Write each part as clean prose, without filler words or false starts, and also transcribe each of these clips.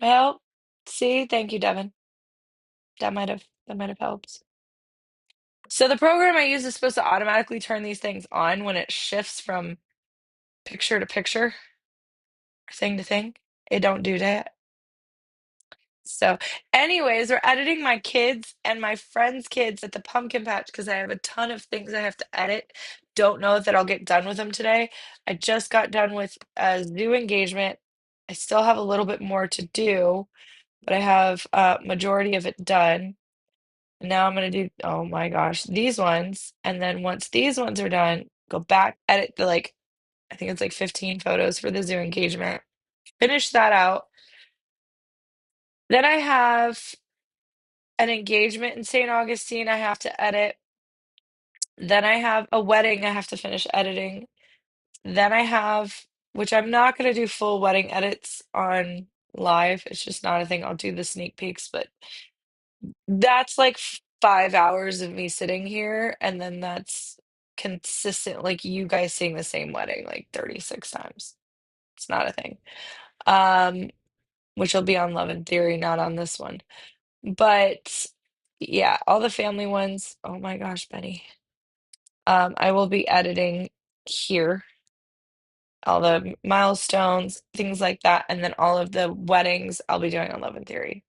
Well, see, thank you, Devin. That might have helped. So the program I use is supposed to automatically turn these things on when it shifts from picture to picture, thing to thing. It don't do that. So, anyways, we're editing my kids and my friends' kids at the pumpkin patch because I have a ton of things I have to edit. Don't know that I'll get done with them today. I just got done with a zoo engagement. I still have a little bit more to do, but I have majority of it done. Now I'm gonna do, oh my gosh, these ones, and then once these ones are done, go back, edit the like, I think it's like 15 photos for the zoo engagement. Finish that out. Then I have an engagement in St. Augustine I have to edit. Then I have a wedding I have to finish editing. Then I have, which I'm not going to do full wedding edits on live. It's just not a thing. I'll do the sneak peeks, but that's like 5 hours of me sitting here. And then that's consistent, like you guys seeing the same wedding like 36 times. It's not a thing. Um, which will be on Love and Theory, not on this one. But yeah, all the family ones. Oh my gosh, Benny. I will be editing here, all the milestones, things like that, and then all of the weddings I'll be doing on Love and Theory.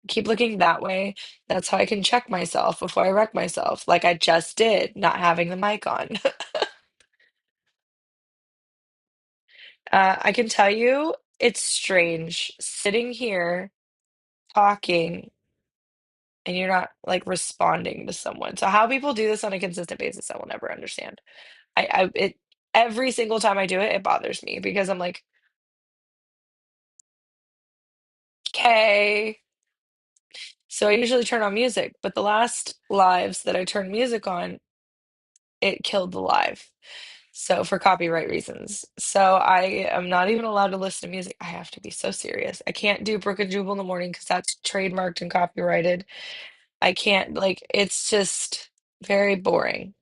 Keep looking that way. That's how I can check myself before I wreck myself, like I just did, not having the mic on. I can tell you it's strange sitting here talking and you're not like responding to someone. So how people do this on a consistent basis, I will never understand. It every single time I do it, it bothers me because I'm like, okay. So I usually turn on music, but the last lives that I turned music on, it killed the live. So for copyright reasons. So I am not even allowed to listen to music. I have to be so serious. I can't do Brook and Jubal in the morning because that's trademarked and copyrighted. I can't, like, it's just very boring.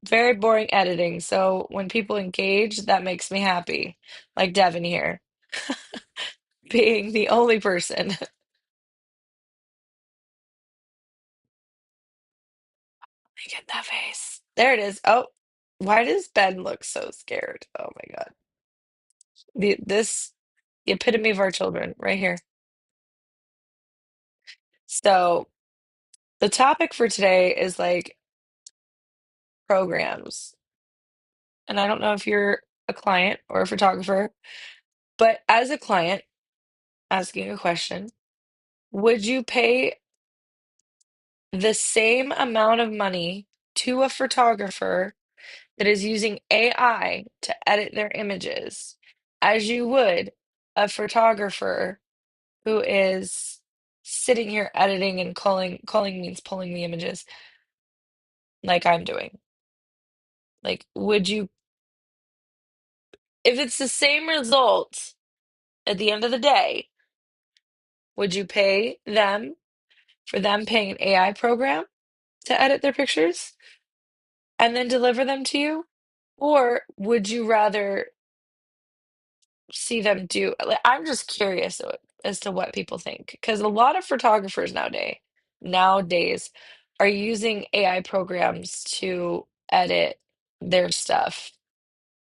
Very boring editing. So when people engage, that makes me happy. Like Devin here, being the only person. Get that face. There it is. Oh, why does Ben look so scared? Oh my God. This the epitome of our children right here. So the topic for today is like programs. And I don't know if you're a client or a photographer, but as a client asking a question, would you pay the same amount of money to a photographer that is using AI to edit their images as you would a photographer who is sitting here editing and calling means pulling the images like I'm doing? Like, would you, if it's the same result at the end of the day, would you pay them for them paying an AI program to edit their pictures and then deliver them to you? Or would you rather see them do, like, I'm just curious as to what people think because a lot of photographers nowadays are using AI programs to edit their stuff.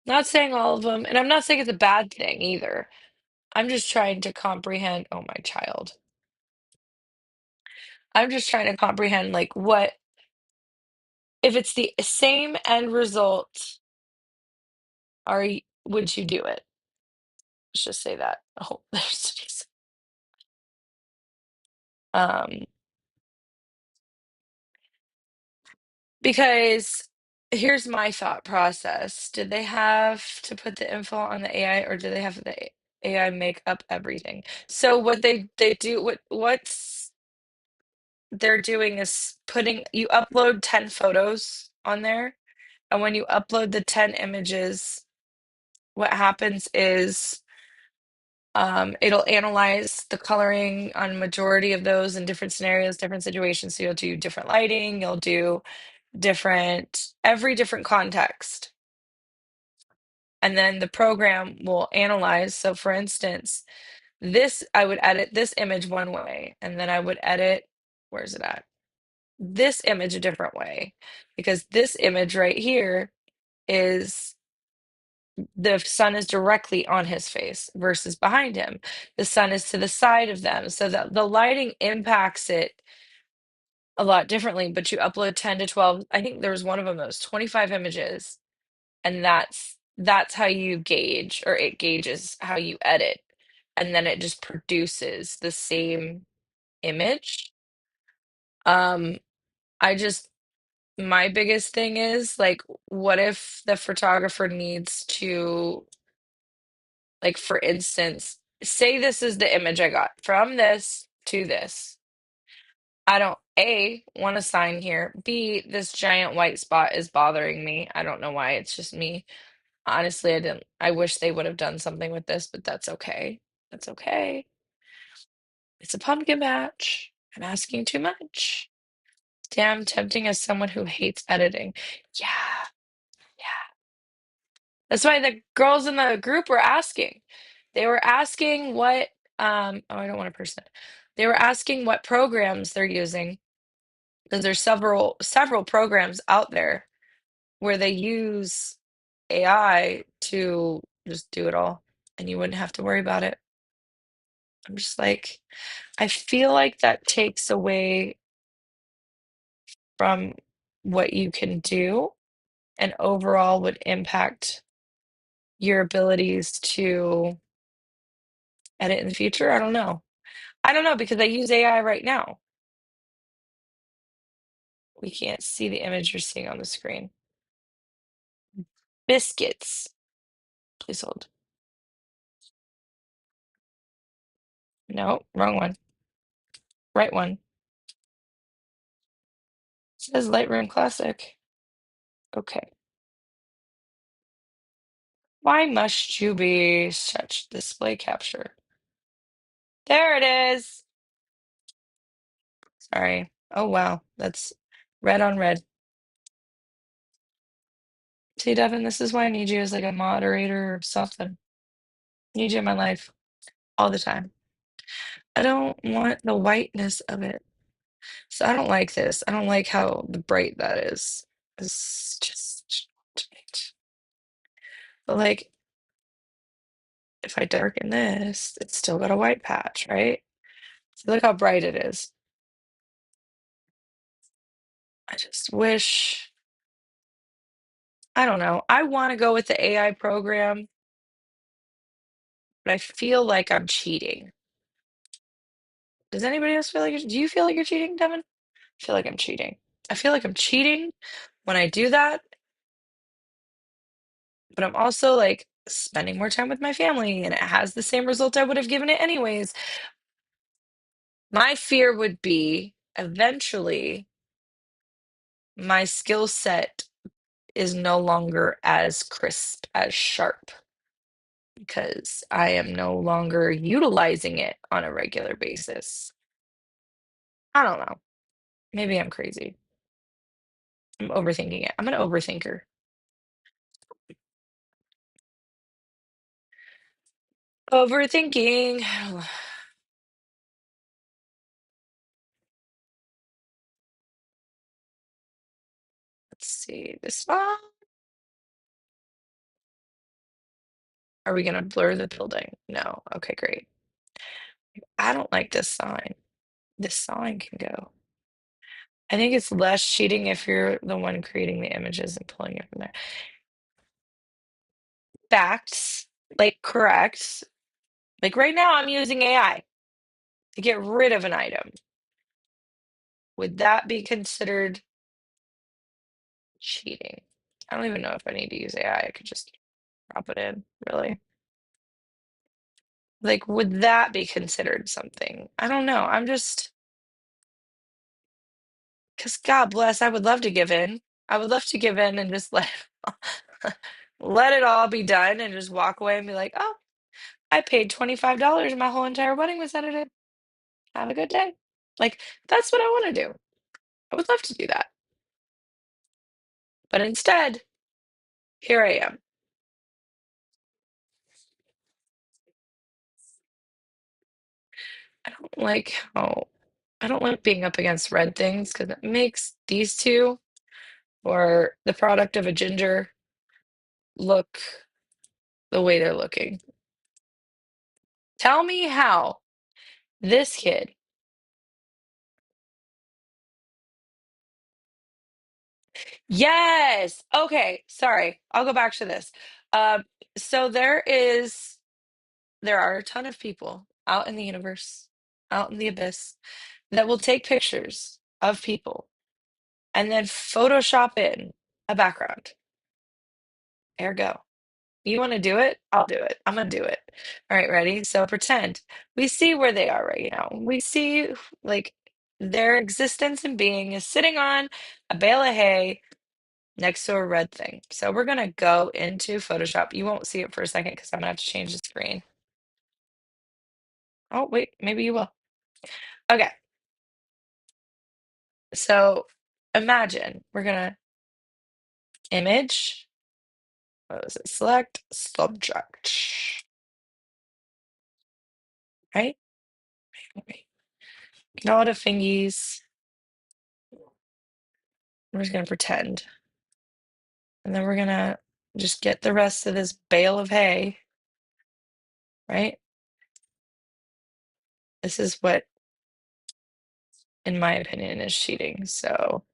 Not saying all of them, and I'm not saying it's a bad thing either. I'm just trying to comprehend, oh my child. I'm just trying to comprehend like what if it's the same end result, would you do it? Let's just say that. Oh, there's um because here's my thought process. Did they have to put the info on the AI or do they have the AI make up everything? So what they do what's they're doing is putting you upload 10 photos on there, and when you upload the 10 images, what happens is it'll analyze the coloring on majority of those in different scenarios, different situations. So you'll do different lighting, you'll do every different context. And then the program will analyze. So for instance, this, I would edit this image one way, and then I would edit, where's it at? This image a different way, because this image right here is the sun is directly on his face versus behind him. The sun is to the side of them, so that the lighting impacts it a lot differently. But you upload 10 to 12, I think there was one of them that was 25 images, and that's how you gauge, or it gauges how you edit, and then it just produces the same image. Um, I just My biggest thing is like, what if the photographer needs to, like, for instance, say this is the image I got from this to this. I don't A, want a sign here. B, this giant white spot is bothering me. I don't know why. It's just me. Honestly, I wish they would have done something with this, but that's okay. That's okay. It's a pumpkin patch. I'm asking too much. Damn tempting as someone who hates editing. Yeah, yeah. That's why the girls in the group were asking. They were asking what, oh, I don't want to person. They were asking what programs they're using, because there's several programs out there where they use AI to just do it all, and you wouldn't have to worry about it. I'm just like, I feel like that takes away from what you can do, and overall would impact your abilities to edit in the future. I don't know. I don't know, because I use AI right now. We can't see the image you're seeing on the screen. Biscuits. Please hold. No, wrong one. Right one. It says Lightroom Classic. Okay. Why must you be such display capture? There it is. Sorry. Oh, wow. That's red on red. See, Devin, this is why I need you as like a moderator or something. I need you in my life all the time. I don't want the whiteness of it. So I don't like this. I don't like how the bright that is. It's just right. But like, if I darken this, it's still got a white patch, right? So look how bright it is. I just wish, I don't know. I want to go with the AI program, but I feel like I'm cheating. Does anybody else feel like do you feel like you're cheating, Devin? I feel like I'm cheating. I feel like I'm cheating when I do that, but I'm also like spending more time with my family, and it has the same result I would have given it anyways. My fear would be eventually my skill set is no longer as crisp, as sharp, because I am no longer utilizing it on a regular basis. I don't know. Maybe I'm crazy. I'm overthinking it. I'm an overthinker. Overthinking. Let's see. This one. Are we gonna blur the building? No. Okay, great. I don't like this sign. This sign can go. I think it's less cheating if you're the one creating the images and pulling it from there. Facts, like correct. Like right now, I'm using AI to get rid of an item. Would that be considered cheating? I don't even know if I need to use AI. I could just drop it in, really. Like, would that be considered something? I don't know. I'm just, because God bless, I would love to give in. I would love to give in and just let it all be done and just walk away and be like, oh, I paid $25 and my whole entire wedding was edited. Have a good day. Like, that's what I want to do. I would love to do that. But instead, here I am. like how I don't like being up against red things because it makes these two or the product of a ginger look the way they're looking. Tell me how this kid. Yes. Okay. Sorry. I'll go back to this. Um, so there are a ton of people out in the universe, out in the abyss, that will take pictures of people and then Photoshop in a background. Ergo. You want to do it? I'll do it. I'm gonna do it. All right, ready? So pretend we see where they are right now. We see like their existence and being is sitting on a bale of hay next to a red thing. So we're gonna go into Photoshop. You won't see it for a second because I'm gonna have to change the screen. Oh, wait, maybe you will. Okay, so imagine we're gonna image, what was it? Select subject, right? Okay. Get all the fingies. We're just gonna pretend. And then we're gonna just get the rest of this bale of hay, right? This is what, in my opinion, is cheating. So,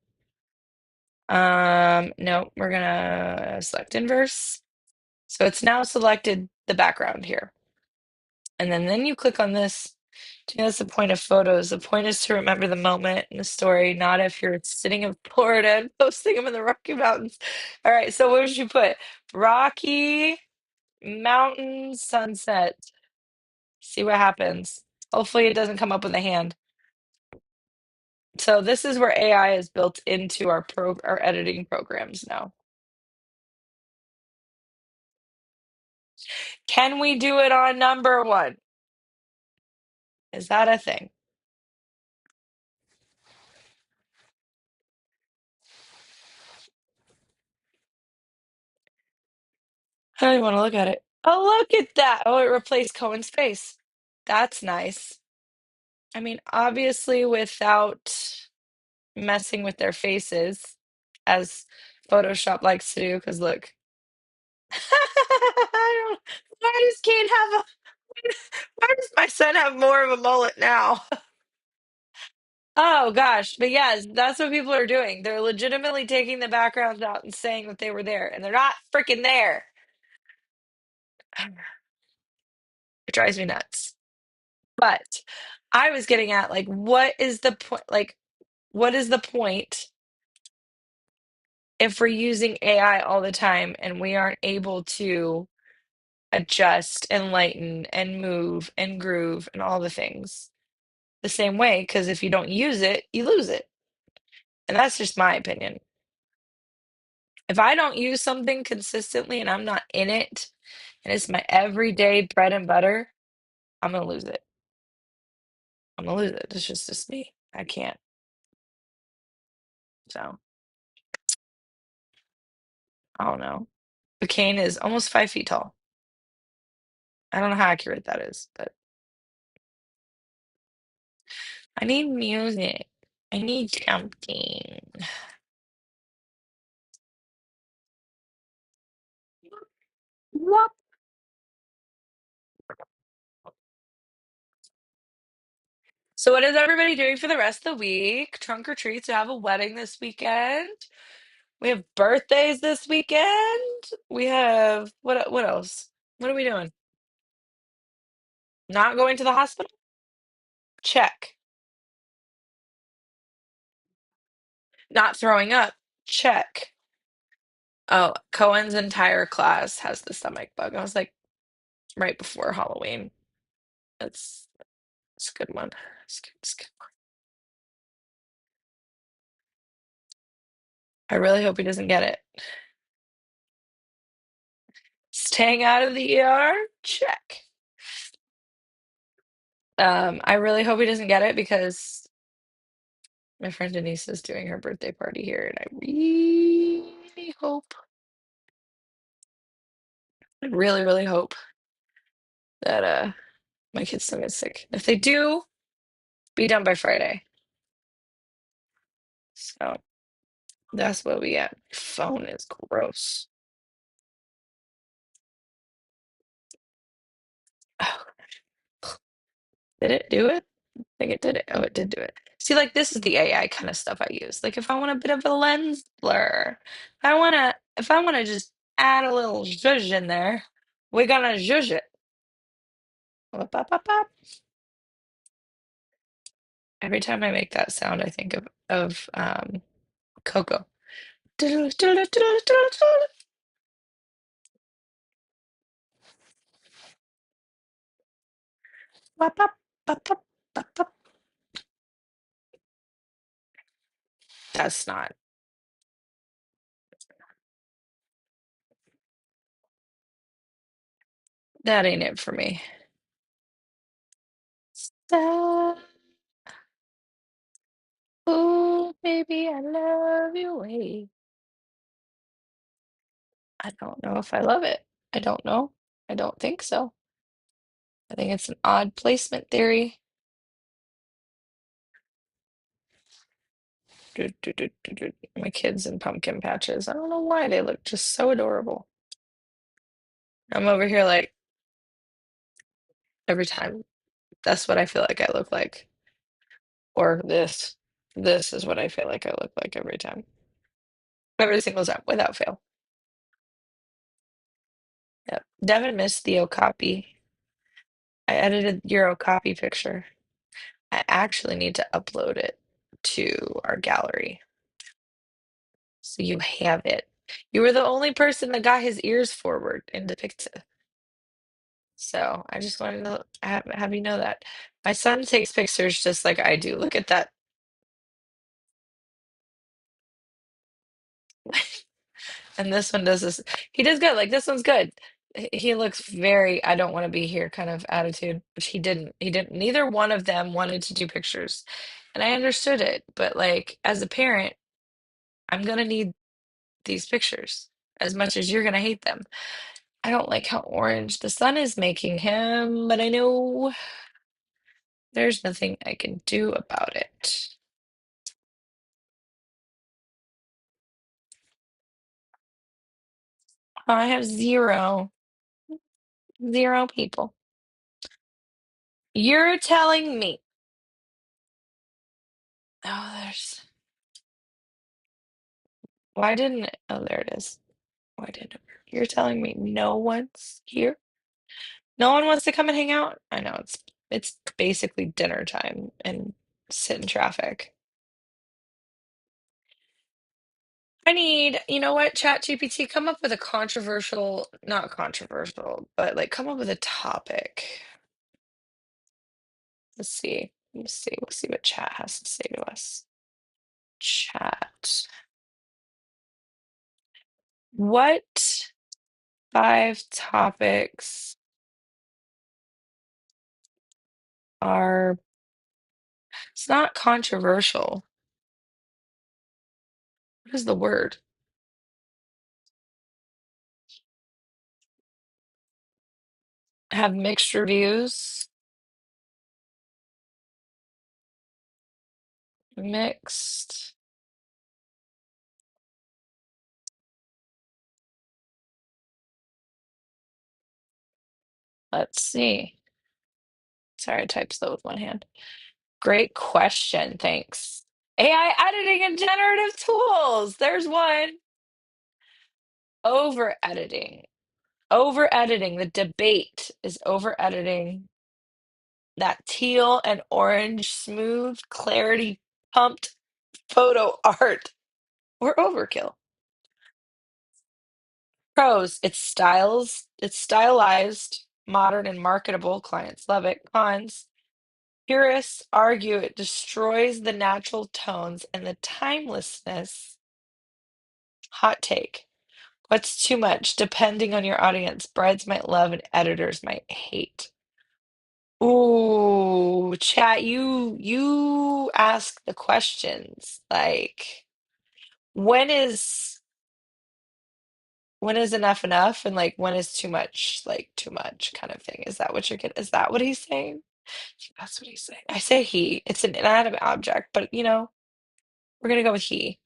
no, we're gonna select inverse. So it's now selected the background here. And then you click on this. To me, that's the point of photos. The point is to remember the moment in the story, not if you're sitting in Florida and posting them in the Rocky Mountains. All right, so what did you put? Rocky Mountain sunset. See what happens. Hopefully it doesn't come up with a hand. So this is where AI is built into our editing programs now. Can we do it on number one? Is that a thing? I don't even want to look at it. Oh, look at that. Oh, it replaced Cohen's face. That's nice. I mean, obviously without messing with their faces, as Photoshop likes to do, because look. I don't, I just can't have a, why does my son have more of a mullet now? Oh gosh, but yes, that's what people are doing. They're legitimately taking the backgrounds out and saying that they were there, and they're not freaking there. It drives me nuts. But I was getting at like, what is the point? Like, what is the point if we're using AI all the time and we aren't able to adjust and lighten and move and groove and all the things the same way? Because if you don't use it, you lose it. And that's just my opinion. If I don't use something consistently and I'm not in it, and it's my everyday bread and butter, I'm gonna lose it. I'm gonna lose it. It's just me. I can't. So I don't know. The cane is almost 5 feet tall. I don't know how accurate that is, but I need music. I need something. Wop. So what is everybody doing for the rest of the week? Trunk or treats. We have a wedding this weekend. We have birthdays this weekend. We have what else? What are we doing? Not going to the hospital? Check. Not throwing up? Check. Oh, Cohen's entire class has the stomach bug. I was like, right before Halloween. That's it's a good one. It's good, it's good. I really hope he doesn't get it. Staying out of the ER? Check. I really hope he doesn't get it because my friend Denise is doing her birthday party here, and I really, really hope that my kids don't get sick. If they do, Be done by Friday. So that's what we at. Phone is gross. Oh, did it do it? I think it did it. Oh, it did do it. See, like this is the AI kind of stuff I use. Like if I want a bit of a lens blur, if I wanna just add a little zhuzh in there, we're gonna zhuzh it. Whoop, bop, bop, bop. Every time I make that sound, I think of Coco. Bop, bop, bop, bop, bop, bop. That's not. That ain't it for me. Stop. Oh, baby, I love your way. I don't know if I love it. I don't know. I don't think so. I think it's an odd placement theory. My kids in pumpkin patches. I don't know why they look just so adorable. I'm over here like every time. That's what I feel like I look like. Or this. This is what I feel like I look like every time. Every single time, without fail. Yep. Devin missed the Okapi. I edited your Okapi picture. I actually need to upload it to our gallery so you have it. You were the only person that got his ears forward in the picture. So I just wanted to have you know that. My son takes pictures just like I do. Look at that. And this one does this. He does good. Like this one's good. He looks very, I don't want to be here kind of attitude, which he didn't. He didn't. Neither one of them wanted to do pictures. And I understood it. But like as a parent, I'm gonna need these pictures as much as you're gonna hate them. I don't like how orange the sun is making him, but I know there's nothing I can do about it. I have zero people. You're telling me. Oh, why didn't it? Oh, there it is. Why didn't it? You're telling me no one's here? No one wants to come and hang out? I know it's basically dinner time and sit in traffic. I need, you know what, ChatGPT, come up with a controversial, not controversial, but like come up with a topic. Let's see. Let's see. We'll see what chat has to say to us. Chat. What 5 topics are, it's not controversial. What is the word? Have mixed reviews? Mixed. Let's see. Sorry, I typed slow with one hand. Great question. Thanks. AI editing and generative tools. There's one. Over editing. Over editing. The debate is over editing. That teal and orange smooth clarity pumped photo art or overkill. Pros, it's stylized, modern and marketable. Clients love it. Cons, purists argue it destroys the natural tones and the timelessness. Hot take. What's too much? Depending on your audience, brides might love and editors might hate. Ooh, chat, you ask the questions. Like, when is when is enough and like when is too much like too much kind of thing. Is that what you're getting? Is that what he's saying? That's what he's saying. I say he. It's an inanimate object, but we're gonna go with he.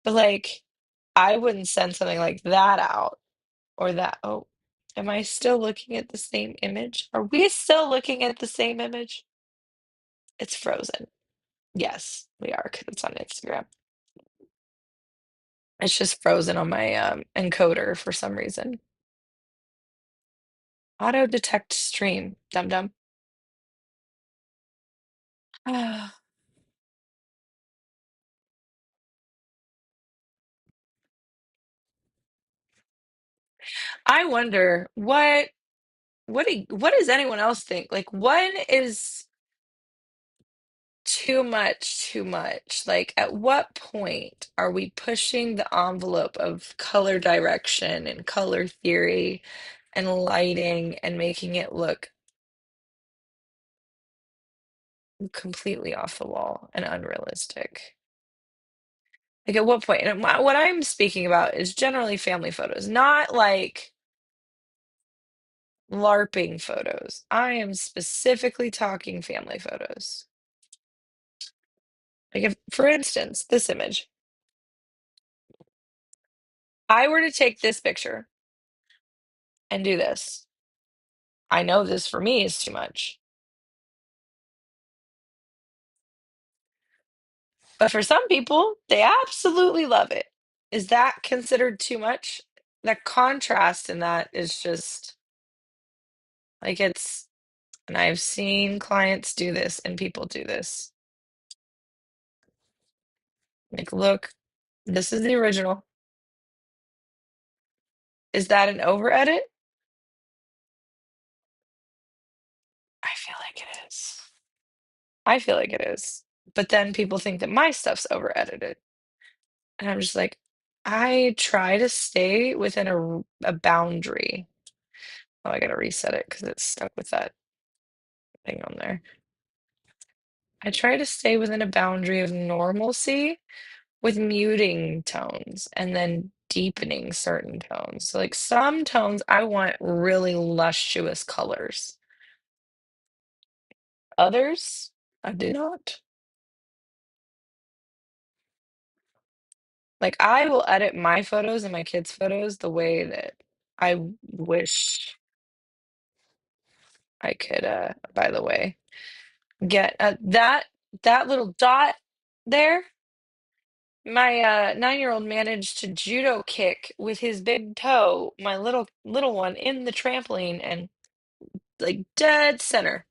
But like, I wouldn't send something like that out or that. Oh, am I still looking at the same image? Are we still looking at the same image? It's frozen. Yes, we are because it's on Instagram. It's just frozen on my encoder for some reason. Auto detect stream. Dum dum. I wonder what does anyone else think? Like, when is too much, too much? Like, at what point are we pushing the envelope of color direction and color theory and lighting and making it look completely off the wall and unrealistic? Like, at what point? And what I'm speaking about is generally family photos, not like LARPing photos. I am specifically talking family photos. Like, if, for instance, this image, I were to take this picture and do this, I know this for me is too much. But for some people, they absolutely love it. Is that considered too much? The contrast in that is just like and I've seen clients do this and people do this. Like, look, this is the original. Is that an over edit? I feel like it is. I feel like it is. But then people think that my stuff's over edited. And I'm just like, I try to stay within a boundary. Oh, I gotta reset it because it's stuck with that thing on there. I try to stay within a boundary of normalcy with muting tones and then deepening certain tones. So, like, some tones, I want really luscious colors. Others, I do not. Like, I will edit my photos and my kids' photos the way that I wish I could, by the way, get that little dot there. My 9-year-old managed to judo kick with his big toe, my little one in the trampoline and like dead center,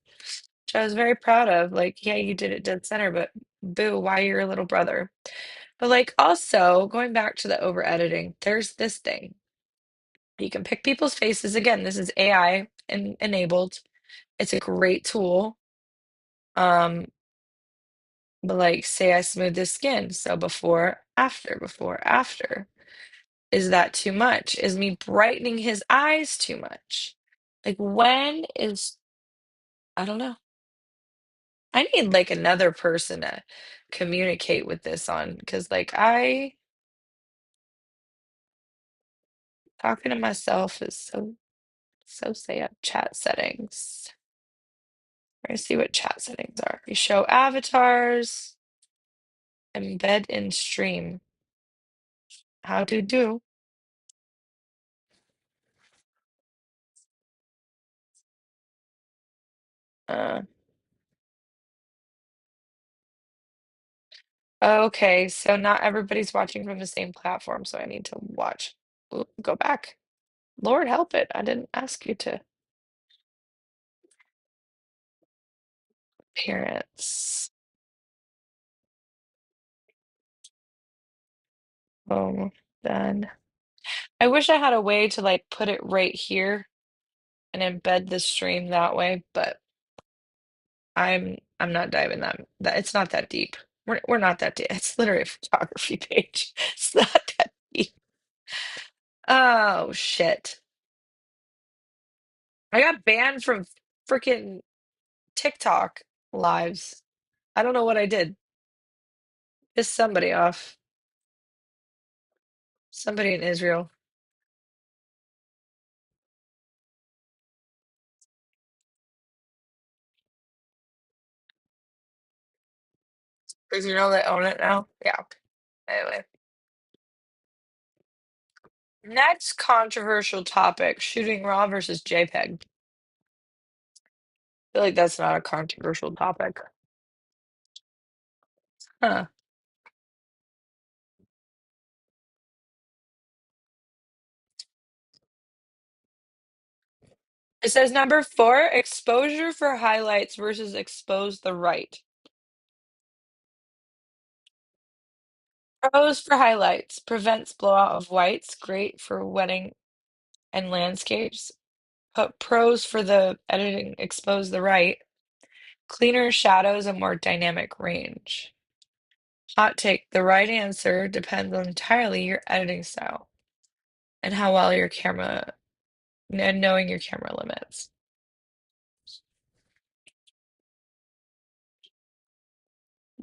which I was very proud of. Like, yeah, you did it dead center, but boo, why you're a little brother? But like, also going back to the over editing, there's this thing. You can pick people's faces. Again, this is AI enabled. It's a great tool. Um, but like, say I smooth this skin, so before, after, before, after. Is that too much? Is me brightening his eyes too much? Like, when is, I don't know. I need like another person to communicate with this on because like I talking to myself is so sad. Chat settings. We're gonna see what chat settings are. You show avatars, embed in stream. How to do? Uh, okay, so not everybody's watching from the same platform, so I need to watch. Oop, go back. Lord help it. I didn't ask you to. Appearance. Boom. Done. I wish I had a way to like put it right here and embed the stream that way, but I'm not diving that it's not that deep. We're not that deep. It's literally a photography page. It's not that deep. Oh shit. I got banned from freaking TikTok lives. I don't know what I did. Pissed somebody off. Somebody in Israel. Because you know they own it now. Yeah. Anyway, next controversial topic: shooting RAW versus JPEG. I feel like that's not a controversial topic. Huh. It says number four, exposure for highlights versus expose the right. Pros for highlights. Prevents blowout of whites. Great for wedding and landscapes. But pros for the editing expose the right. Cleaner shadows and more dynamic range. Hot take. The right answer depends on entirely your editing style and how well your camera and knowing your camera limits.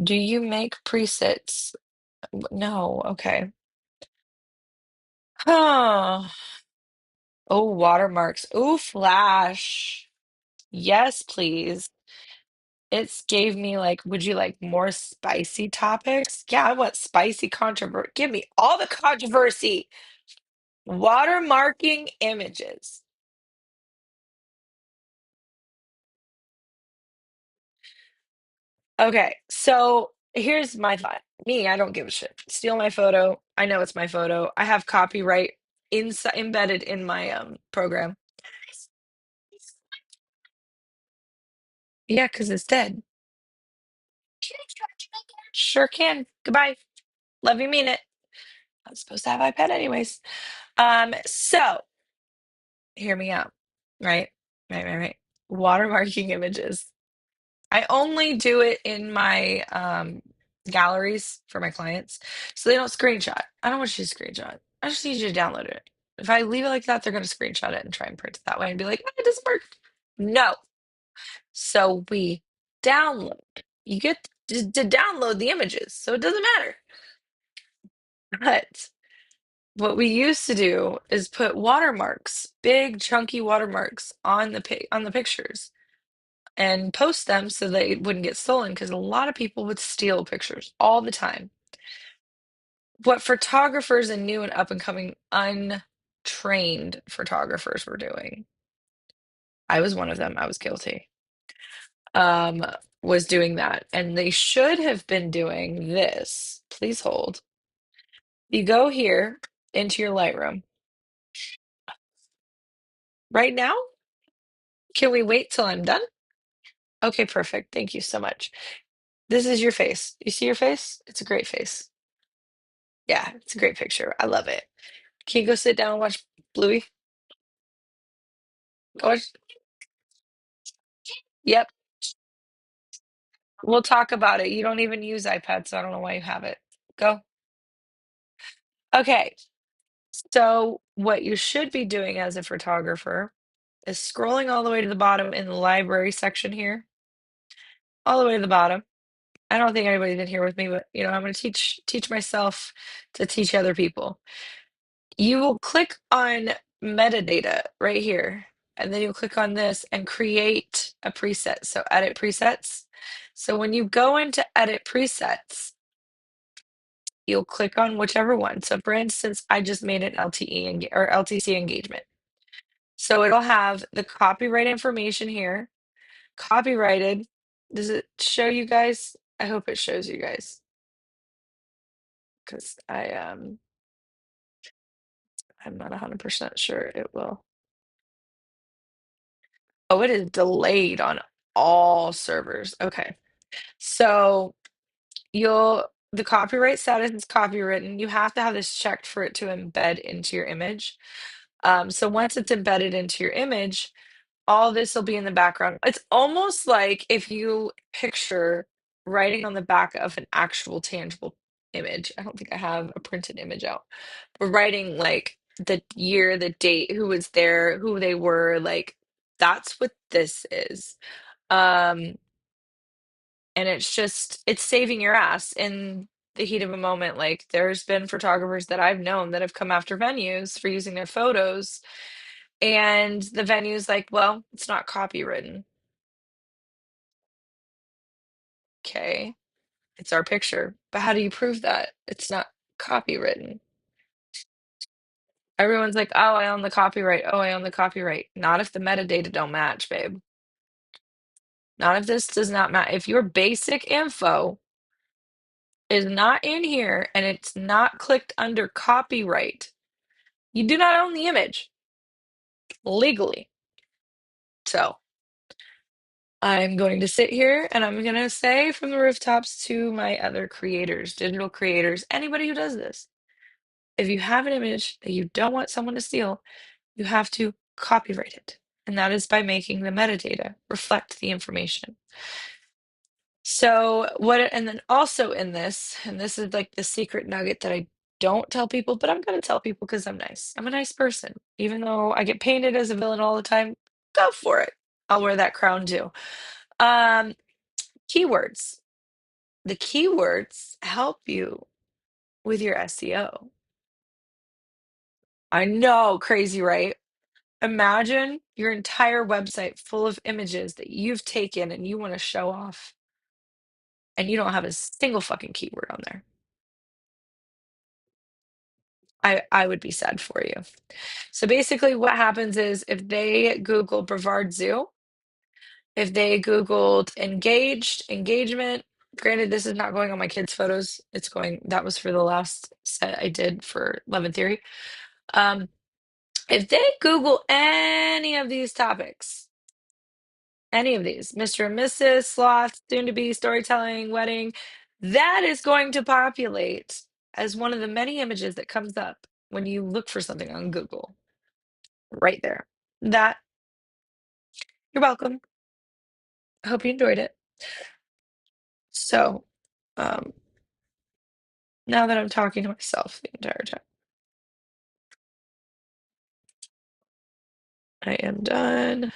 Do you make presets? No. Okay. Huh. Oh, watermarks. Oh, Flash. Yes, please. It's gave me like, would you like more spicy topics? Yeah, I want spicy controversy. Give me all the controversy. Watermarking images. Okay, so here's my thought. Me, I don't give a shit. Steal my photo. I know it's my photo. I have copyright inside embedded in my program. Yeah, because it's dead. Sure can. Goodbye. Love you, mean it. I'm supposed to have iPad anyways. So hear me out. Right? Right. Watermarking images. I only do it in my galleries for my clients, so they don't screenshot. I don't want you to screenshot. I just need you to download it. If I leave it like that, they're going to screenshot it and try and print it that way and be like, it doesn't work. No. So we download. You get to download the images, so it doesn't matter. But what we used to do is put watermarks, big chunky watermarks on the pictures and post them so that it wouldn't get stolen because a lot of people would steal pictures all the time. What photographers and new and up and coming untrained photographers were doing, I was one of them, I was guilty, um, was doing that. And they should have been doing this. Please hold. You go here into your Lightroom. Right now? Can we wait till I'm done? Okay, perfect. Thank you so much. This is your face. You see your face? It's a great face. Yeah, it's a great picture. I love it. Can you go sit down and watch Bluey? Go watch. Yep. We'll talk about it. You don't even use iPad, so I don't know why you have it. Go. Okay. So what you should be doing as a photographer is scrolling all the way to the bottom in the library section here, all the way to the bottom. I don't think anybody's in here with me, but I'm going to teach myself to teach other people. You will click on metadata right here, and then you'll click on this and create a preset. So edit presets. So when you go into edit presets, you'll click on whichever one. So for instance, I just made an or LTC engagement. So it'll have the copyright information here, copyrighted. Does it show you guys? I hope it shows you guys because I'm not 100% sure it will. Oh, it is delayed on all servers. Okay. So the copyright status is copywritten. You have to have this checked for it to embed into your image. So once it's embedded into your image, all this will be in the background. It's almost like if you picture writing on the back of an actual tangible image. I don't think I have a printed image out, but writing like the year, the date, who was there, who they were, like that's what this is. Um, and it's saving your ass in the heat of a moment. Like there's been photographers that I've known that have come after venues for using their photos, and the venue's like, well, it's not copywritten. Okay. It's our picture. But how do you prove that? It's not copywritten. Everyone's like, oh, I own the copyright. Oh, I own the copyright. Not if the metadata don't match, babe. Not if this does not match. If your basic info is not in here and it's not clicked under copyright, you do not own the image legally. So I'm going to sit here and I'm going to say from the rooftops to my other creators, digital creators, anybody who does this, if you have an image that you don't want someone to steal, you have to copyright it. And that is by making the metadata reflect the information. So and then also in this, and this is like the secret nugget that I don't tell people, but I'm going to tell people because I'm nice. I'm a nice person. Even though I get painted as a villain all the time, go for it. I'll wear that crown too. Um, Keywords. The keywords help you with your SEO. I know, crazy, right? Imagine your entire website full of images that you've taken and you want to show off, and you don't have a single fucking keyword on there. I would be sad for you. So basically, what happens is if they Google Brevard Zoo, if they Googled engagement, granted, this is not going on my kids' photos. That was for the last set I did for Love and Theory. If they Google any of these topics, any of these, Mr. and Mrs., sloth, soon to be, storytelling, wedding, that is going to populate as one of the many images that comes up when you look for something on Google. Right there. That, you're welcome. I hope you enjoyed it. So, um, now that I'm talking to myself the entire time, I am done.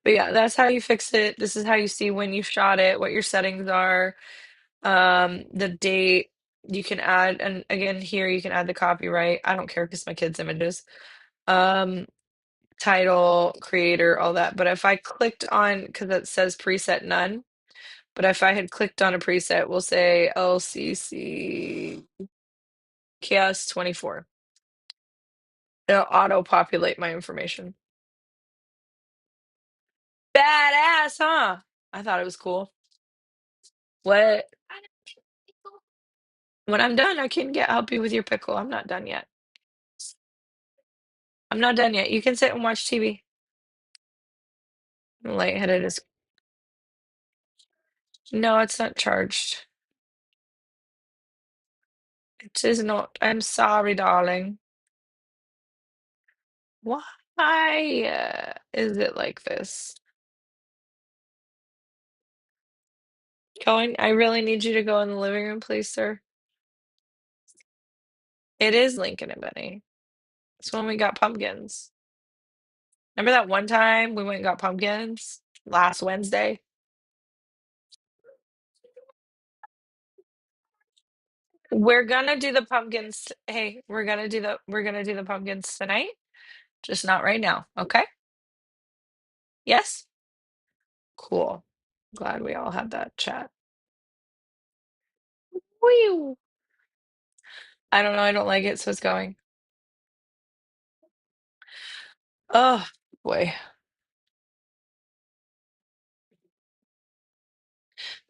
But yeah, that's how you fix it. This is how you see when you shot it, what your settings are, the date. You can add, and again, here you can add the copyright. I don't care because my kids' images. Um, Title, creator, all that. But if I clicked on, because it says preset none, but if I had clicked on a preset, we'll say LCC Chaos 24. It'll auto-populate my information. Badass, huh? I thought it was cool. What? When I'm done, I can help you with your pickle. I'm not done yet. I'm not done yet. You can sit and watch TV. I'm lightheaded as no, it's not charged. It is not. I'm sorry, darling. Why is it like this? I really need you to go in the living room, please, sir. It is Lincoln and Benny. It's when we got pumpkins. Remember that one time we went and got pumpkins last Wednesday? We're gonna do the pumpkins. Hey, we're gonna do the pumpkins tonight, just not right now. Okay? Yes? Cool. Glad we all had that chat. Woo! I don't know, I don't like it, so it's going. Oh boy.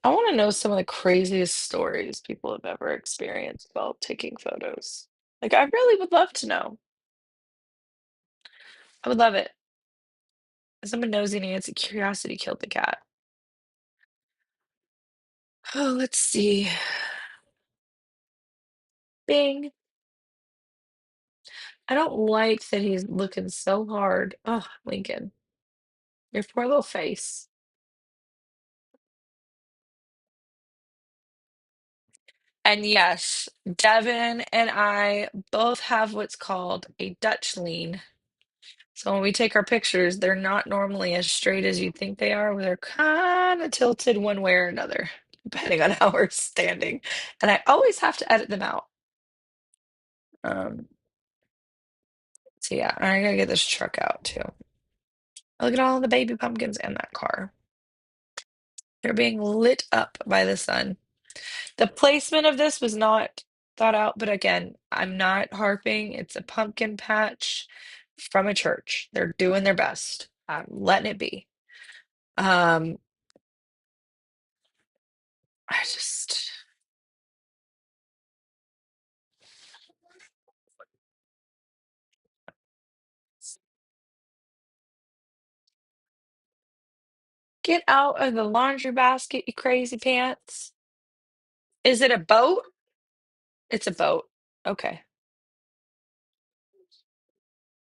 I want to know some of the craziest stories people have ever experienced while taking photos. Like, I really would love to know. I would love it. Someone nosy Nancy curiosity killed the cat. Oh, let's see. Bing. I don't like that he's looking so hard. Oh, Lincoln, your poor little face. And yes, Devin and I both have what's called a Dutch lean. So when we take our pictures, they're not normally as straight as you think they are. They're kind of tilted one way or another, depending on how we're standing. And I always have to edit them out. Um, so yeah, I gotta get this truck out too. Look at all the baby pumpkins in that car. They're being lit up by the sun. The placement of this was not thought out, but again, I'm not harping. It's a pumpkin patch from a church. They're doing their best. I'm letting it be. Um, I just get out of the laundry basket, you crazy pants. Is it a boat? It's a boat. Okay.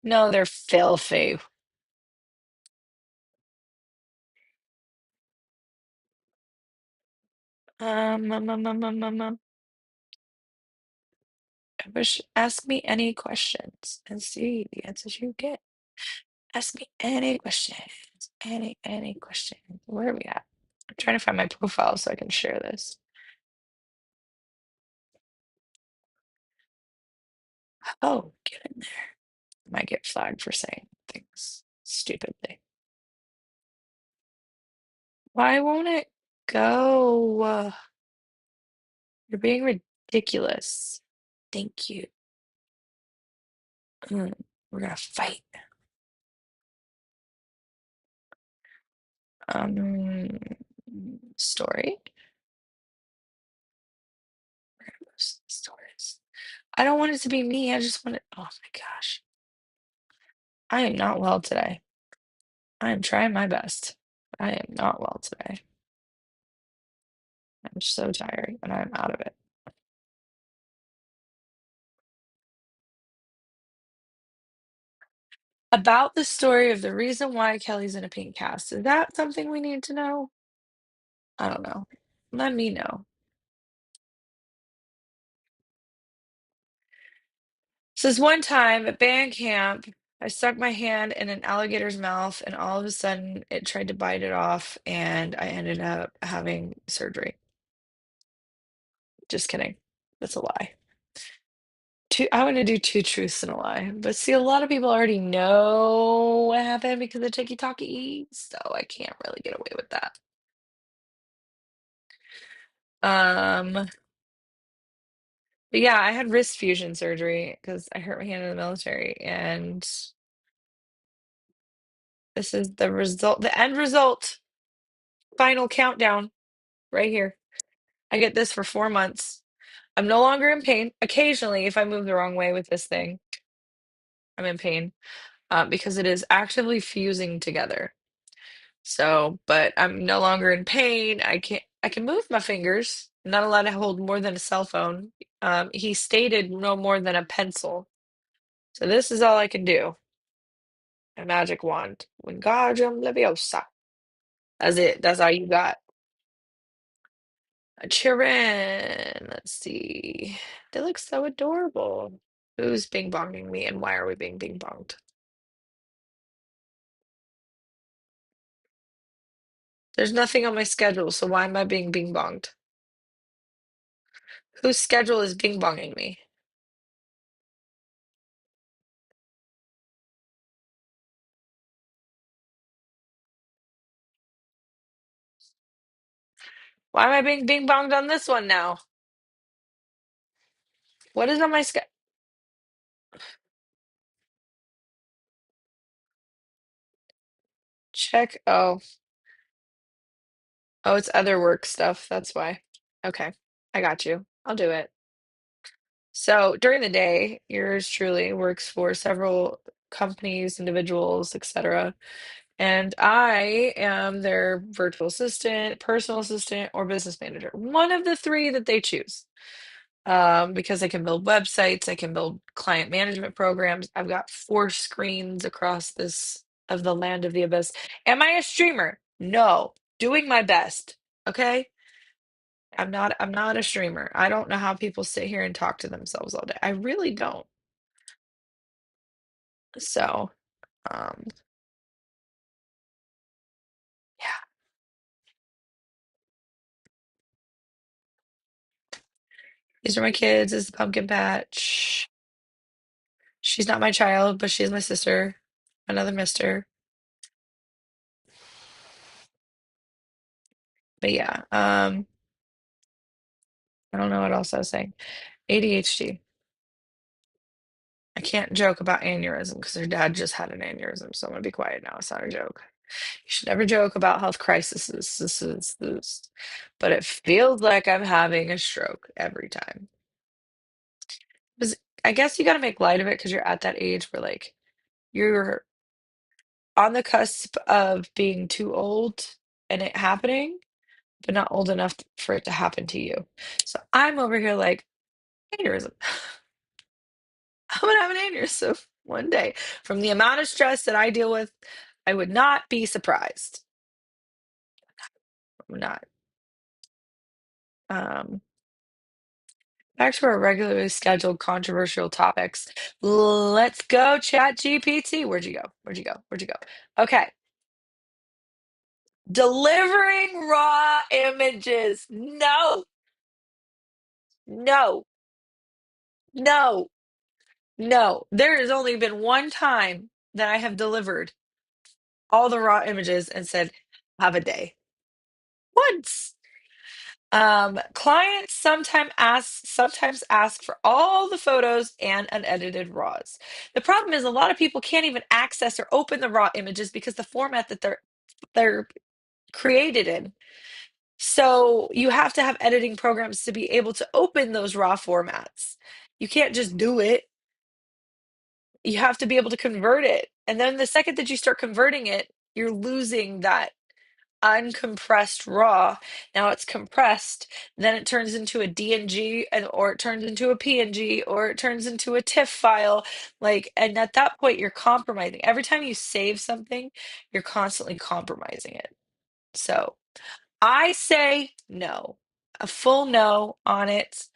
No, they're filthy. Um, um, um, um, um, um, um. Ask me any questions and see the answers you get. Ask me any questions. Any questions. Where are we at? I'm trying to find my profile so I can share this. Oh, get in there. Might get flagged for saying things stupidly. Why won't it go? You're being ridiculous. Thank you. We're gonna fight. Um, story. Where are those stories? I don't want it to be me. I just want it. Oh my gosh. I am not well today. I am trying my best. I am not well today. I'm so tired and I'm out of it. About the story of the reason why Kelly's in a pink cast, is that something we need to know? I don't know. Let me know. Says one time at band camp, I stuck my hand in an alligator's mouth and all of a sudden it tried to bite it off and I ended up having surgery. Just kidding. That's a lie. I want to do two truths and a lie. But see, a lot of people already know what happened because of TikTok, so I can't really get away with that. Um, but yeah, I had wrist fusion surgery because I hurt my hand in the military, and this is the result, the end result, final countdown right here. I get this for 4 months. I'm no longer in pain. Occasionally, if I move the wrong way with this thing, I'm in pain because it is actively fusing together. So, but I'm no longer in pain. I can move my fingers. I'm not allowed to hold more than a cell phone. He stated no more than a pencil. So this is all I can do. A magic wand. Wingardium Leviosa. That's it. That's all you got. A Chirin. Let's see. They look so adorable. Who's bing bonging me and why are we being bing bonged? There's nothing on my schedule, so why am I being bing bonged? Whose schedule is bing bonging me? Why am I being bing bonged on this one now? What is on my schedule? Check. Oh, it's other work stuff. That's why. Okay. I got you. I'll do it. So during the day, yours truly works for several companies, individuals, etc. And I am their virtual assistant, personal assistant, or business manager. One of the three that they choose. Because I can build websites, I can build client management programs. I've got 4 screens across this of the land of the abyss. Am I a streamer? No. Doing my best. Okay? I'm not a streamer. I don't know how people sit here and talk to themselves all day. I really don't. So, um, yeah. These are my kids. This is the pumpkin patch. She's not my child, but she's my sister. Another mister. But yeah, I don't know what else I was saying. ADHD. I can't joke about aneurysm because her dad just had an aneurysm, so I'm gonna be quiet now. It's not a joke. You should never joke about health crises. This. But it feels like I'm having a stroke every time. 'Cause I guess you gotta make light of it because you're at that age where like you're on the cusp of being too old and it happening, but not old enough for it to happen to you. So I'm over here like aneurysm. I'm gonna have an aneurysm one day. From the amount of stress that I deal with, I would not be surprised. I'm not. Um, Back to our regularly scheduled controversial topics. Let's go, Chat GPT. Where'd you go? Where'd you go? Where'd you go? Okay. Delivering raw images. No, no, no, no. There has only been one time that I have delivered all the raw images and said, have a day. Once. Clients sometimes ask for all the photos and unedited RAWs. The problem is a lot of people can't even access or open the raw images because the format that they're created in. So you have to have editing programs to be able to open those raw formats. You can't just do it. You have to be able to convert it. And then the second that you start converting it, you're losing that uncompressed raw. Now it's compressed, then it turns into a DNG and or it turns into a PNG or it turns into a TIFF file. Like, and at that point you're compromising. Every time you save something, you're constantly compromising it. So I say no, a full no on it.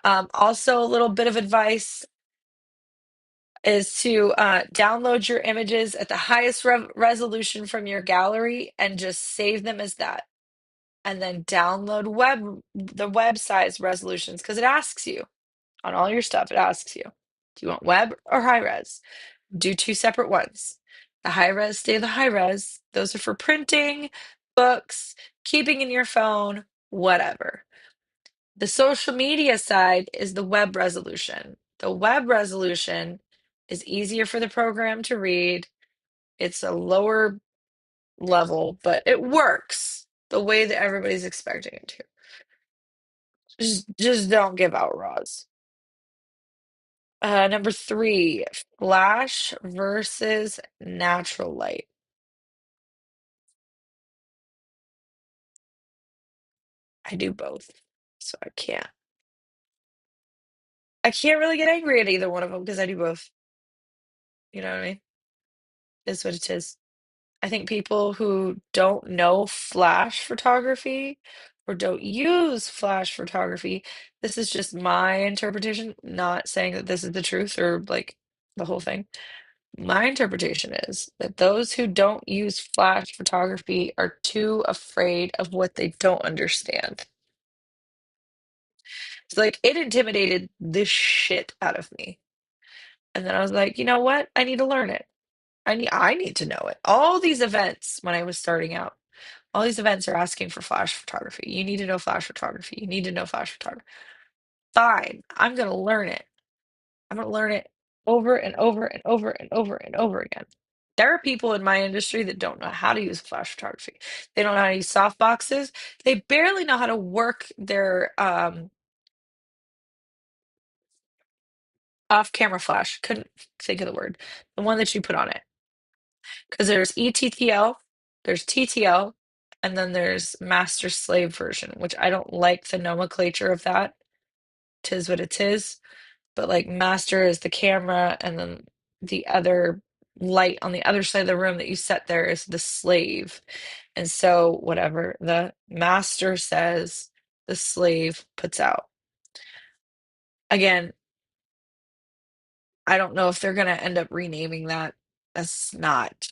Also, a little bit of advice is to download your images at the highest resolution from your gallery and just save them as that. And then download the web size resolutions because it asks you on all your stuff. It asks you, do you want web or high res? Do two separate ones. The high res, stay the high res. Those are for printing, books, keeping in your phone, whatever. The social media side is the web resolution. The web resolution is easier for the program to read. It's a lower level, but it works the way that everybody's expecting it to. Just don't give out raws. Number three, flash versus natural light. I do both, so I can't really get angry at either one of them because I do both. You know what I mean? It's what it is. I think people who don't know flash photography or don't use flash photography, this is just my interpretation, not saying that this is the truth or like the whole thing. My interpretation is that those who don't use flash photography are too afraid of what they don't understand. It's like it intimidated the shit out of me. And then I was like, you know what? I need to learn it. I need to know it. All these events when I was starting out, all these events are asking for flash photography. You need to know flash photography. You need to know flash photography. Fine. I'm gonna learn it. I'm gonna learn it over and over and over and over and over again. There are people in my industry that don't know how to use flash photography. They don't know how to use soft boxes. They barely know how to work their off-camera flash. Couldn't think of the word. The one that you put on it. Because there's ETTL, there's TTL, and then there's master slave version, which I don't like the nomenclature of that. Tis what it is. But like master is the camera, and then the other light on the other side of the room that you set there is the slave. And so whatever the master says, the slave puts out. Again, I don't know if they're going to end up renaming that. That's not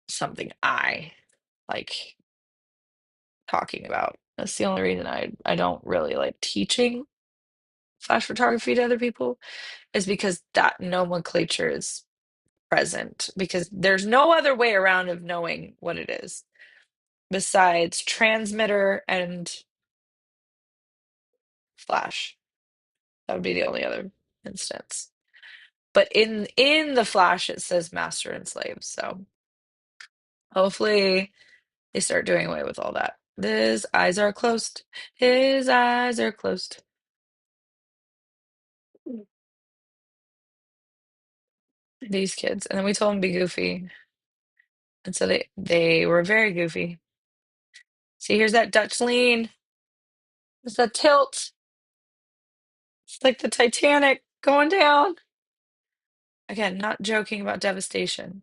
something I like talking about. That's the only reason I don't really like teaching flash photography to other people is because that nomenclature is present because there's no other way around of knowing what it is besides transmitter and Flash. That would be the only other instance. But in the Flash, it says master and slave. So hopefully they start doing away with all that. His eyes are closed. His eyes are closed. These kids. And then we told them to be goofy. And so they were very goofy. See, here's that Dutch lean. It's that tilt. It's like the Titanic going down. Again, not joking about devastation.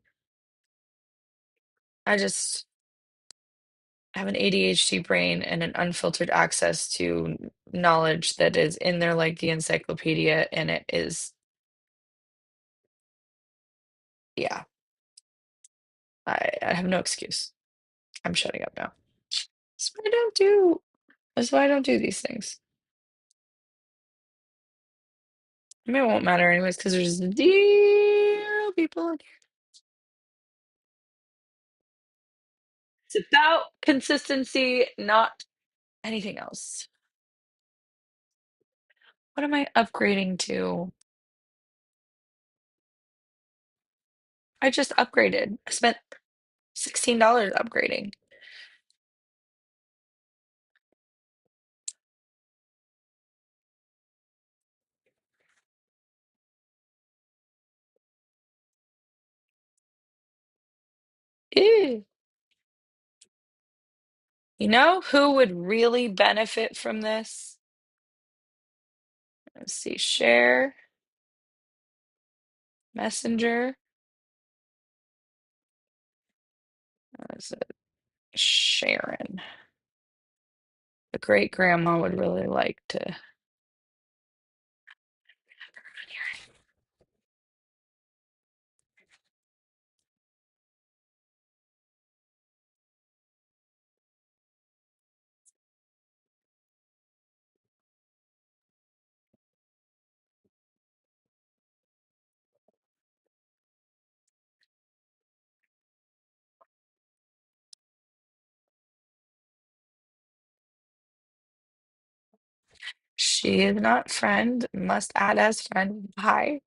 I just have an ADHD brain and an unfiltered access to knowledge that is in there like the encyclopedia, and it is, yeah, I have no excuse. I'm shutting up now. That's what I don't do. That's why I don't do these things. I mean, it won't matter anyways because there's 0 people in here. It's about consistency, not anything else. What am I upgrading to? I just upgraded. I spent $16 upgrading. Ew. You know who would really benefit from this? Let's see, share, messenger. What is it? Sharon. The great grandma would really like to. She is not friend, must add as friend. Hi.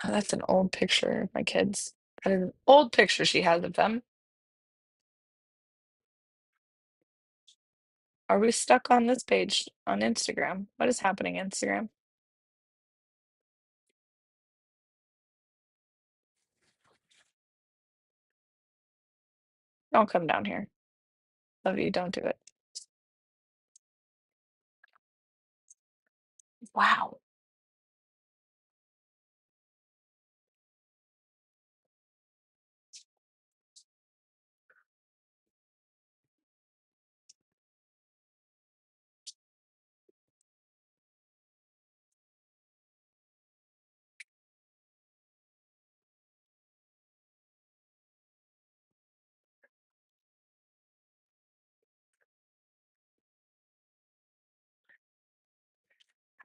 Oh, that's an old picture of my kids. That is an old picture she has of them. Are we stuck on this page on Instagram? What is happening, Instagram? Don't come down here. Love you, don't do it. Wow.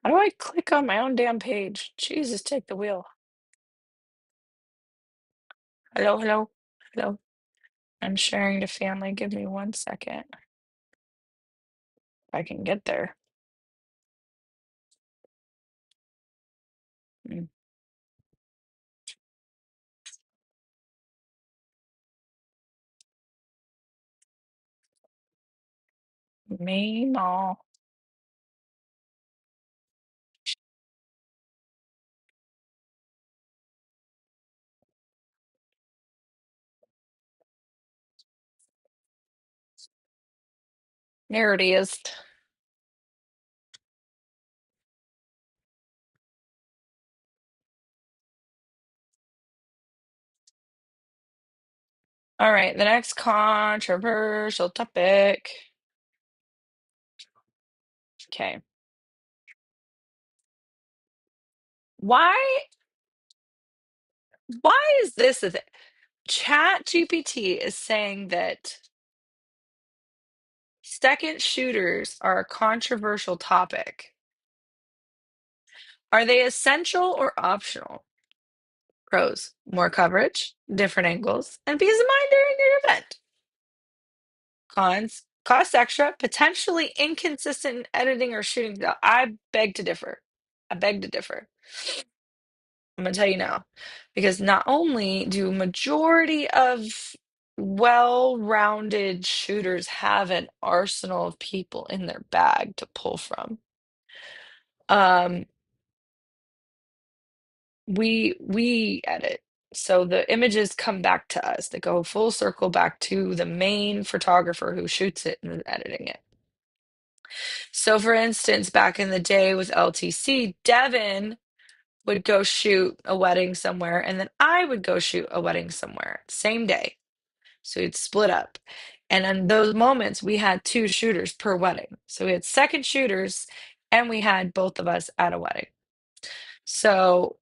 How do I click on my own damn page? Jesus, take the wheel. Hello, hello, hello. I'm sharing to family. Give me 1 second. I can get there. Mm, Me, no. There it is. All right, the next controversial topic. Okay. Why why is this a thing? Chat GPT is saying that second shooters are a controversial topic. Are they essential or optional? Pros, more coverage, different angles, and peace of mind during your event. Cons, cost extra, potentially inconsistent in editing or shooting style. I beg to differ. I beg to differ. I'm gonna tell you now, because not only do majority of well-rounded shooters have an arsenal of people in their bag to pull from, um, we edit. So the images come back to us. They go full circle back to the main photographer who shoots it and is editing it. So for instance, back in the day with LTC, Devin would go shoot a wedding somewhere, and then I would go shoot a wedding somewhere, same day. So we'd split up. And in those moments, we had two shooters per wedding. So we had second shooters, and we had both of us at a wedding. So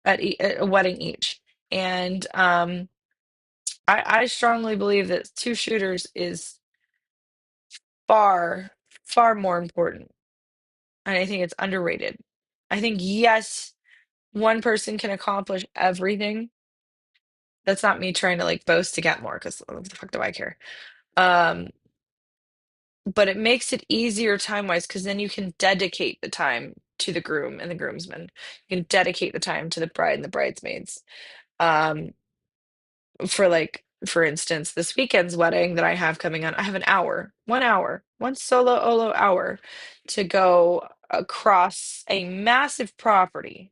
at a wedding each. And I strongly believe that two shooters is far, far more important. And I think it's underrated. I think, yes, one person can accomplish everything. That's not me trying to like boast to get more, because what the fuck do I care? Um, but it makes it easier time-wise, because then you can dedicate the time to the groom and the groomsmen. You can dedicate the time to the bride and the bridesmaids. Um, for instance, this weekend's wedding that I have coming on, I have an hour, 1 hour, one solo olo hour to go across a massive property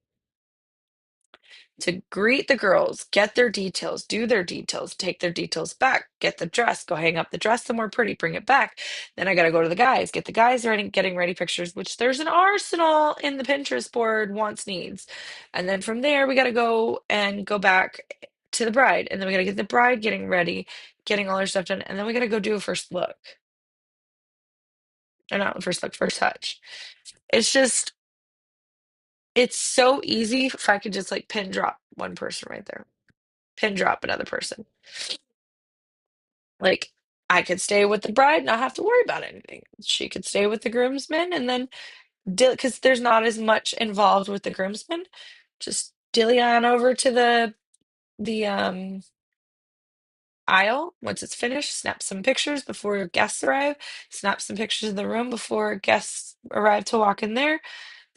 to greet the girls, get their details, do their details, take their details back, get the dress, go hang up the dress somewhere pretty, bring it back. Then I got to go to the guys, get the guys ready, getting ready pictures, which there's an arsenal in the Pinterest board, wants, needs. And then from there, we got to go and go back to the bride. And then we got to get the bride getting ready, getting all her stuff done. And then we got to go do a first look. Or not first look, first touch. It's just, it's so easy if I could just like pin drop one person right there, pin drop another person. Like, I could stay with the bride, not have to worry about anything. She could stay with the groomsmen, and then because there's not as much involved with the groomsmen, just dilly on over to the aisle once it's finished, snap some pictures before guests arrive, snap some pictures of the room before guests arrive to walk in there.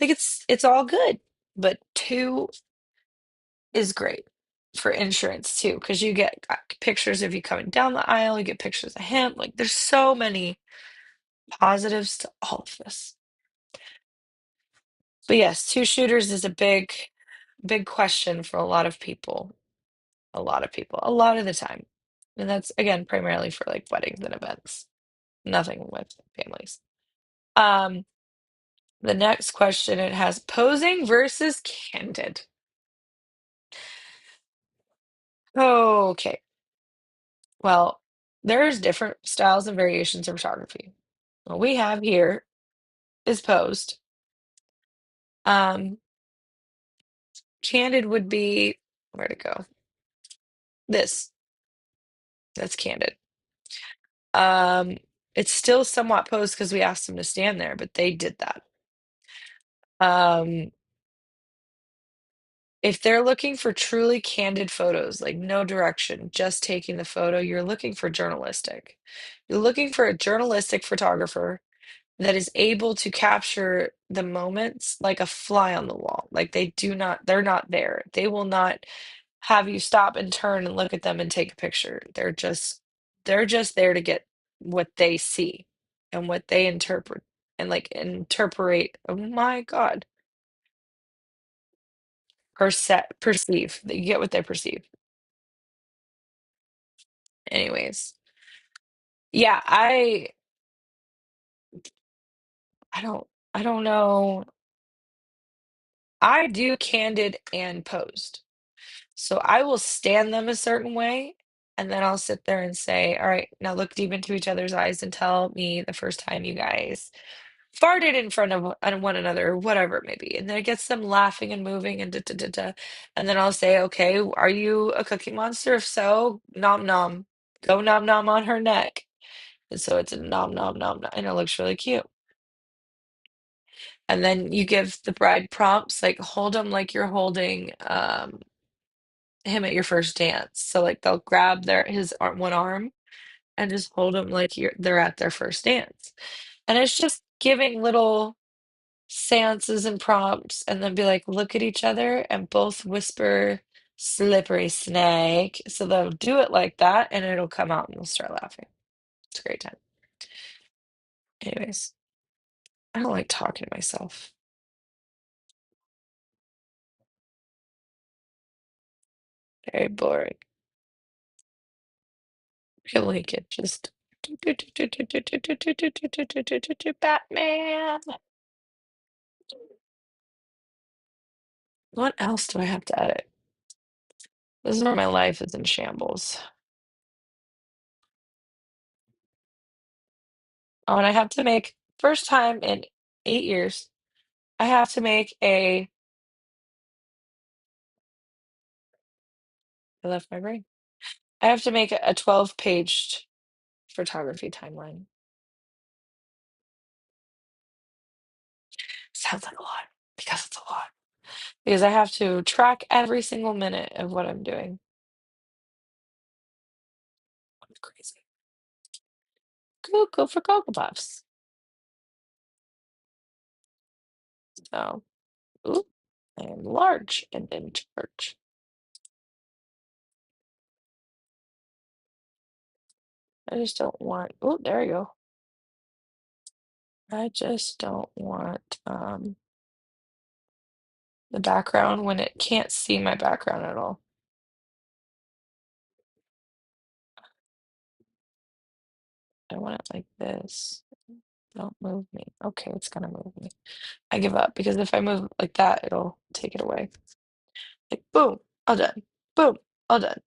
Like, it's all good. But two is great for insurance too, because you get pictures of you coming down the aisle, you get pictures of him. Like, there's so many positives to all of this. But yes, two shooters is a big, big question for a lot of people. A lot of people, a lot of the time. And that's again primarily for like weddings and events. Nothing with families. Um, the next question, it has posing versus candid. Okay. Well, there's different styles and variations of photography. What we have here is posed. Um, candid would be, where to go? This. That's candid. Um, it's still somewhat posed because we asked them to stand there, but they did that. Um, if they're looking for truly candid photos, like no direction, just taking the photo, you're looking for journalistic. You're looking for a journalistic photographer that is able to capture the moments like a fly on the wall. Like they're not there. They will not have you stop and turn and look at them and take a picture. They're just there to get what they see and what they interpret and like interpret. Oh my God. Perceive. You get what they perceive. Anyways. Yeah, I don't I don't know. I do candid and posed. So I will stand them a certain way, and then I'll sit there and say, all right, now look deep into each other's eyes and tell me the first time you guys farted in front of one another, or whatever it may be. And then it gets them laughing and moving and da da da da. And then I'll say, okay, are you a cookie monster? If so, nom nom. Go nom nom on her neck. And so it's a nom nom nom, nom, and it looks really cute. And then you give the bride prompts like hold him like you're holding him at your first dance. So like they'll grab his one arm and just hold him like they're at their first dance. And it's just giving little seances and prompts and then be like, look at each other and both whisper slippery snake. So they'll do it like that and it'll come out and they'll start laughing. It's a great time. Anyways, I don't like talking to myself. Very boring. Really could just Batman. What else do I have to edit? This is where my life is in shambles. Oh, and I have to make first time in 8 years, I have to make I left my brain. I have to make a 12-paged photography timeline. Sounds like a lot because it's a lot. Because I have to track every single minute of what I'm doing. It's crazy. Go for Cocoa Puffs. So, ooh, I am large and in charge. I just don't want, oh, there you go. I just don't want the background when it can't see my background at all. I want it like this. Don't move me. Okay, it's gonna move me. I give up because if I move like that, it'll take it away. Like boom, all done. Boom, all done.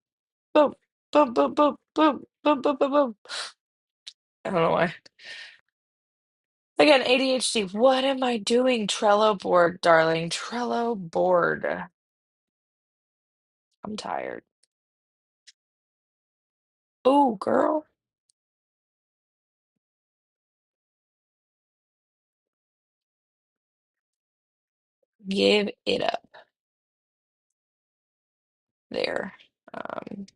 Boom, boom, boom, boom, boom, boom, boom, boom, boom. I don't know why. Again, ADHD. What am I doing? Trello board, darling. Trello board. I'm tired. Oh, girl. Give it up. There. Um,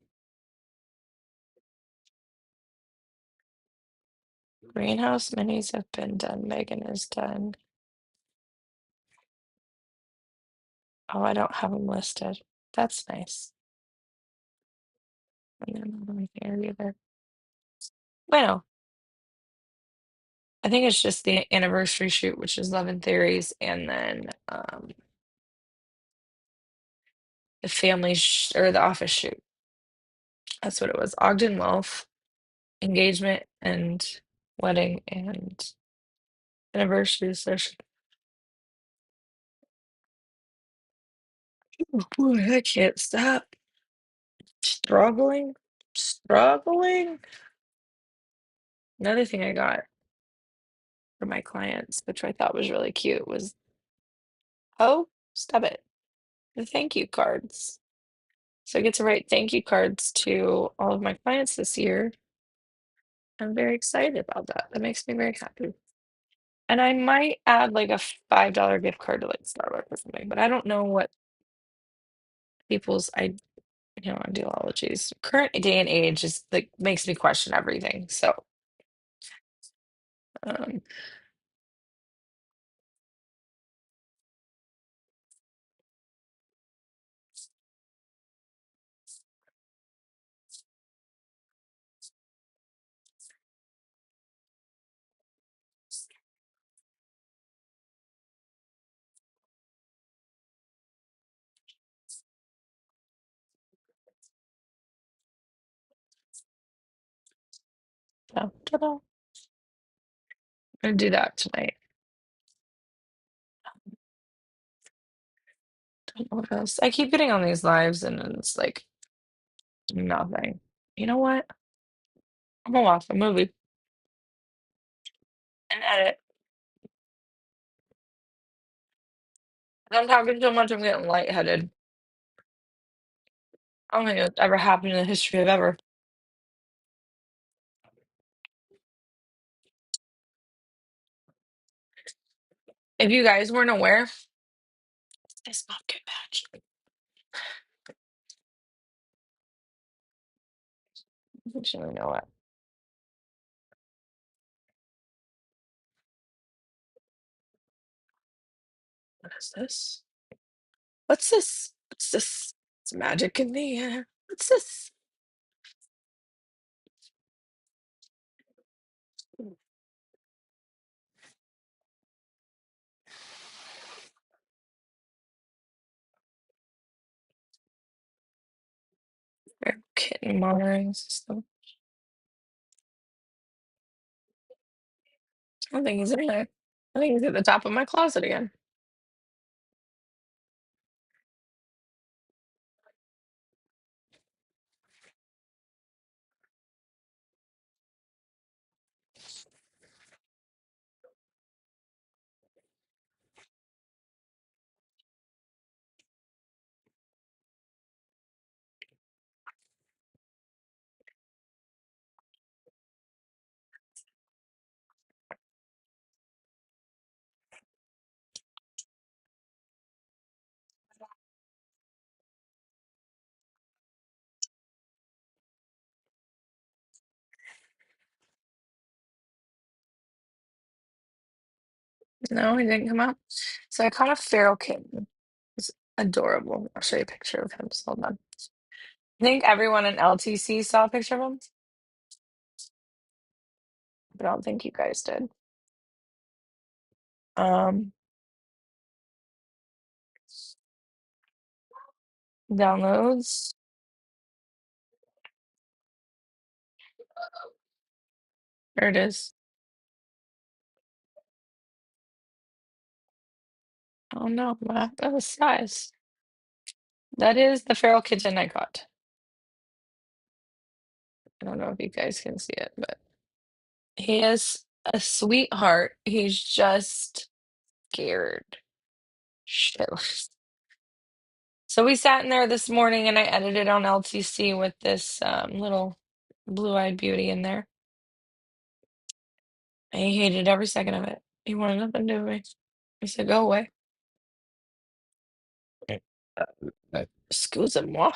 Greenhouse minis have been done. Megan is done. Oh, I don't have them listed. That's nice. And then not on here either. Bueno, I think it's just the anniversary shoot, which is Love and Theories, and then the family or the office shoot. That's what it was. Ogden Wealth, engagement and wedding and anniversary session. Oh boy, I can't stop. Struggling, struggling. Another thing I got for my clients, which I thought was really cute, was oh, stop it. The thank you cards. So I get to write thank you cards to all of my clients this year. I'm very excited about that. That makes me very happy. And I might add like a $5 gift card to like Starbucks or something, but I don't know what people's ideologies. Current day and age is like makes me question everything. So um yeah, ta-da. I'm gonna do that tonight. Don't know what else. I keep getting on these lives and it's like nothing. You know what? I'm gonna watch a movie and edit. I'm talking so much I'm getting lightheaded. I don't think it's ever happened in the history of ever. If you guys weren't aware, this pumpkin patch. I should know it. What is this? What's this? What's this? It's magic in the air. What's this? Kitten monitoring system. I don't think he's in there. I think he's at the top of my closet again. No, he didn't come out. So I caught a feral kitten. It's adorable. I'll show you a picture of him. So hold on. I think everyone in LTC saw a picture of him, but I don't think you guys did. Um, Downloads. There it is. Oh no, that was size. That is the feral kitten I caught. I don't know if you guys can see it, but he is a sweetheart. He's just scared shitless. So we sat in there this morning and I edited on LTC with this little blue-eyed beauty in there. And he hated every second of it. He wanted nothing to do with me. He said, go away. Excusez-moi.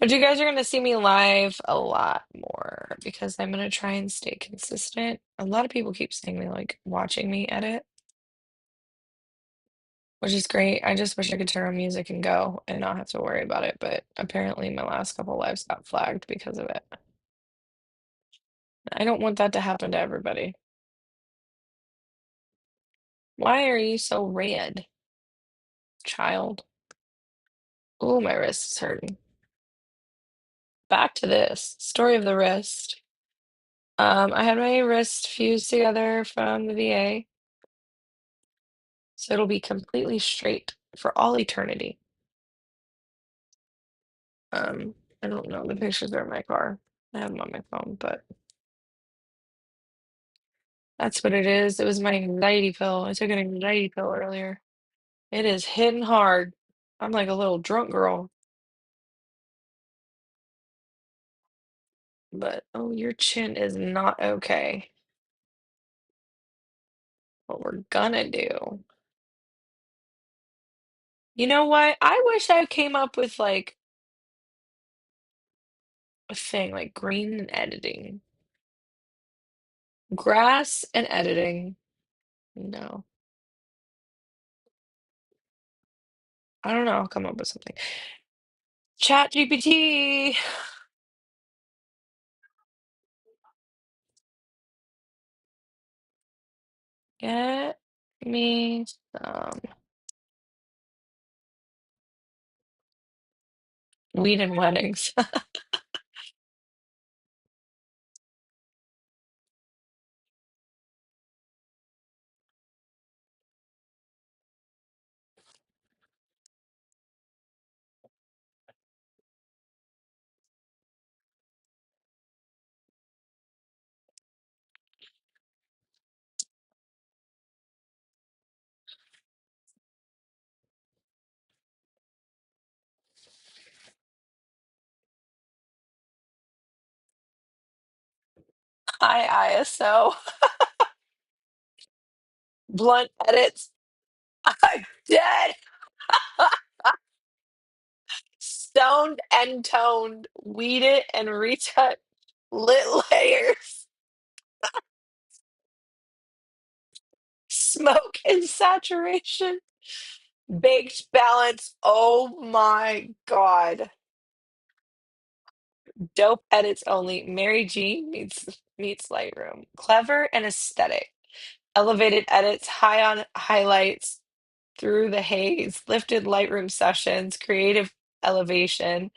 But you guys are going to see me live a lot more because I'm going to try and stay consistent. A lot of people keep saying they like watching me edit, which is great. I just wish I could turn on music and go and not have to worry about it. But apparently my last couple lives got flagged because of it. I don't want that to happen to everybody. Why are you so red, child? Oh, my wrist is hurting. Back to this story of the wrist. I had my wrist fused together from the VA, so it'll be completely straight for all eternity. I don't know. The pictures are in my car. I have them on my phone, but that's what it is. It was my anxiety pill. I took an anxiety pill earlier. It is hitting hard. I'm like a little drunk girl. But oh, your chin is not okay. What we're gonna do. You know what? I wish I came up with like a thing like green and editing. Grass and editing. No. I don't know. I'll come up with something. Chat GPT. Get me some weed and weddings. Hi, ISO. Blunt edits. I'm dead. Stoned and toned. Weed it and retouch. Lit layers. Smoke and saturation. Baked balance. Oh my God. Dope edits only. Mary G meets Lightroom. Clever and aesthetic. Elevated edits, high on highlights, through the haze, lifted Lightroom sessions, creative elevation,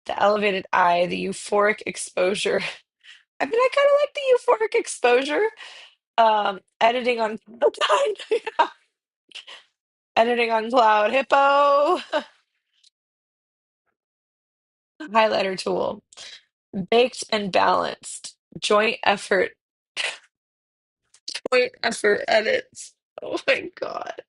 the elevated eye, the euphoric exposure. I mean, I kind of like the euphoric exposure. Editing on yeah. Editing on Cloud Hippo, highlighter tool, baked and balanced, joint effort edits. Oh my God.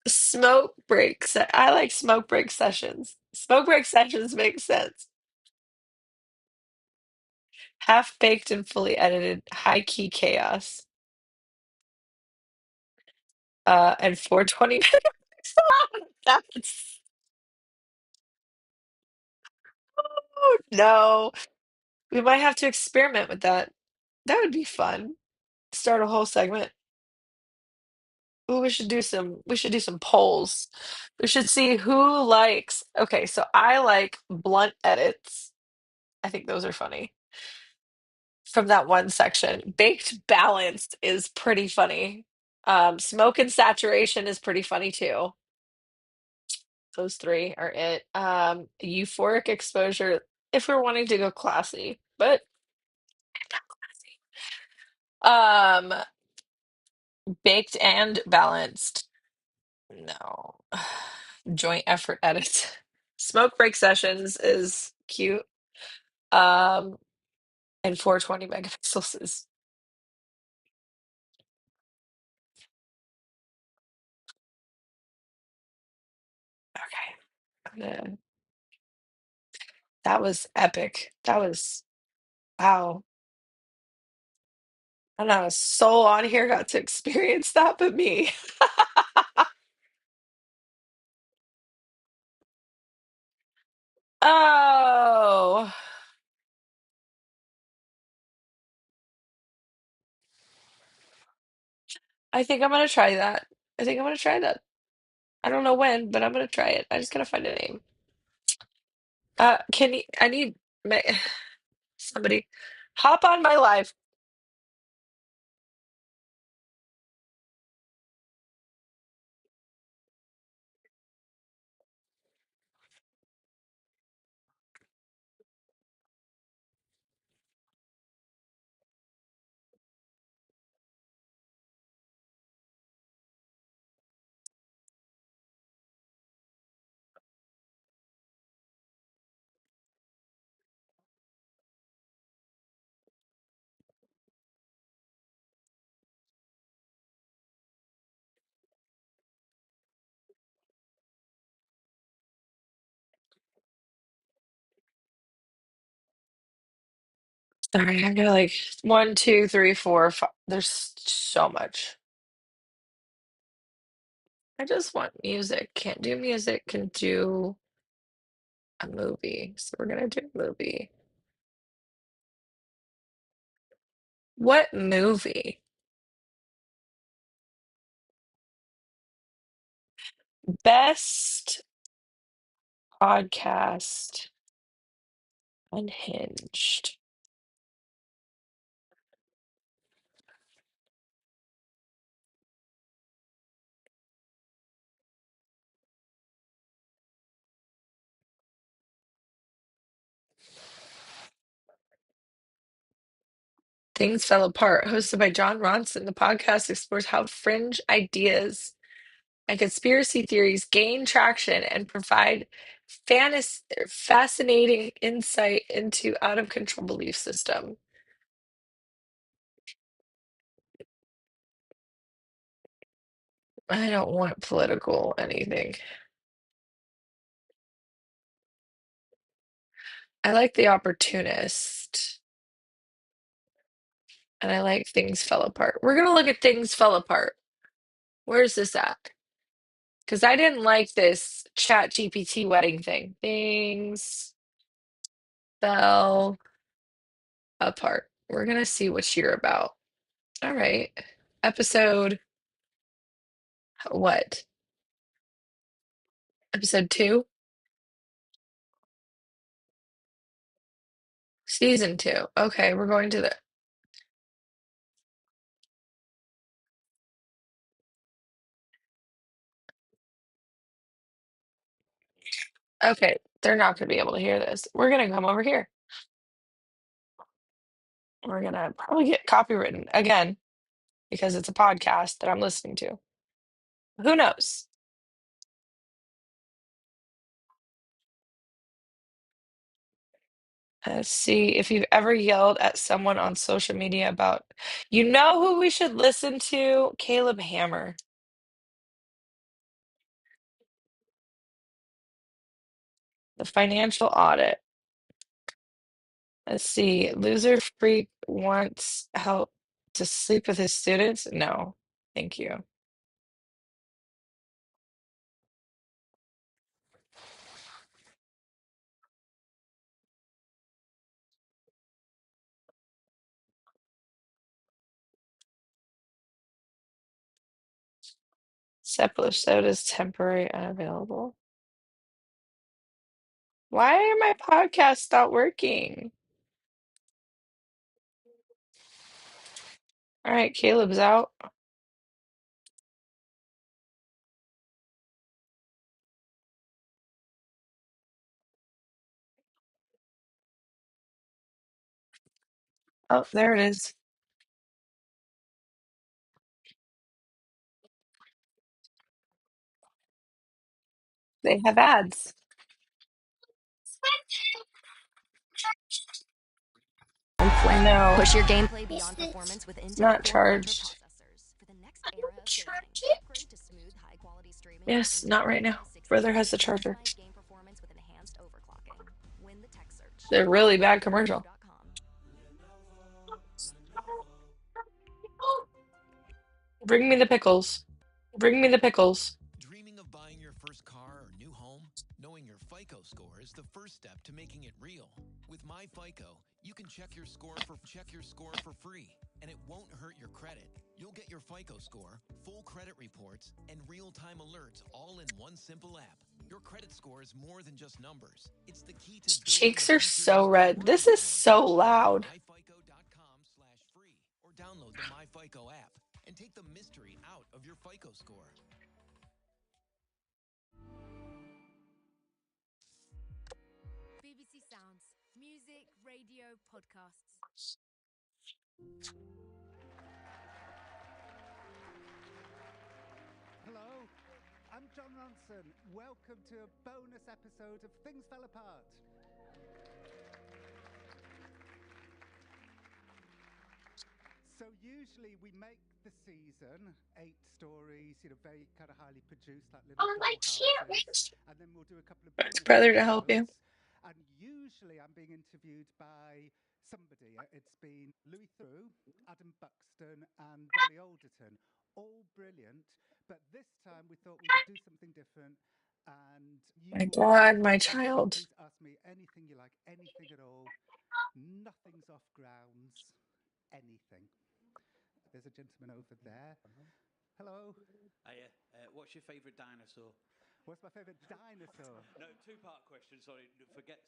Smoke breaks. I like smoke break sessions. Smoke break sessions make sense. Half baked and fully edited, high key chaos. And 420 megapixel. That's oh, no. We might have to experiment with that. That would be fun. Start a whole segment. Ooh, we should do some polls. We should see who likes. Okay, so I like blunt edits. I think those are funny. From that one section. Baked balanced is pretty funny. Smoke and saturation is pretty funny too. Those three are it. Euphoric exposure, if we're wanting to go classy, but um, baked and balanced. No. Joint effort edits. Smoke break sessions is cute. Um, and 420 megapixels is okay. Yeah, that was epic. That was wow. I don't know, a soul on here got to experience that but me. Oh, I think I'm gonna try that. I think I'm gonna try that. I don't know when, but I'm gonna try it. I just gotta find a name. Can you, I need ma somebody hop on my live. Sorry, I got like one, two, three, four, five. There's so much. I just want music. Can't do music, can do a movie. So we're gonna do a movie. What movie? Best podcast unhinged. Things Fell Apart, hosted by John Ronson. The podcast explores how fringe ideas and conspiracy theories gain traction and provide fascinating insight into out of control belief system. I don't want political anything. I like The Opportunist. And I like Things Fell Apart. We're gonna look at Things Fell Apart. Where's this at? Because I didn't like this Chat GPT wedding thing. Things fell apart. We're gonna see what you're about. All right. Episode what? Episode 2? Season 2. Okay, we're going to the Okay, they're not gonna be able to hear this. We're gonna come over here. We're gonna probably get copywritten again because it's a podcast that I'm listening to. Who knows? Let's see if you've ever yelled at someone on social media about, you know who we should listen to? Caleb Hammer. The financial audit. Let's see. Loser freak wants help to sleep with his students? No, thank you. Sepala soda is temporary unavailable. Why are my podcasts not working? All right, Caleb's out. Oh, there it is. They have ads. No, Push your gameplay beyond performance with it's Intel not Core Ultra charged. processors for the next era of gaming. Upgrade to smooth, high-quality streaming with Yes, Intel not right now. Core i6 Brother has the and charger. maximize game performance with enhanced overclocking. Win the tech search. They're really bad commercial. Lenovo.com. Bring me the pickles. Bring me the pickles. Dreaming of buying your first car or new home? Knowing your FICO score is the first step to making it real. With MyFICO, you can check your score for free, and it won't hurt your credit. You'll get your FICO score, full credit reports, and real-time alerts all in one simple app. Your credit score is more than just numbers. It's the key to building Cheeks a are future so that's red. worth This working is towards. so loud. MyFICO.com/free or download the MyFICO app and take the mystery out of your FICO score. BBC Sounds, music, radio, podcasts. Hello, I'm John Ronson. Welcome to a bonus episode of Things Fell Apart. So usually we make the season 8 stories, very kind of highly produced, like little dollhouses, and then we'll do a couple of Ask bonus brother to help you. episodes. And usually I'm being interviewed by somebody. It's been Louis Theroux, Adam Buxton, and Dolly Alderton. All brilliant. But this time we thought we would do something different. And you My all God, can my ask, child. please ask me anything you like, anything at all. Nothing's off grounds, anything. There's a gentleman over there. Hello. What's your favourite dinosaur? What's my favourite dinosaur? No, two-part question. Sorry,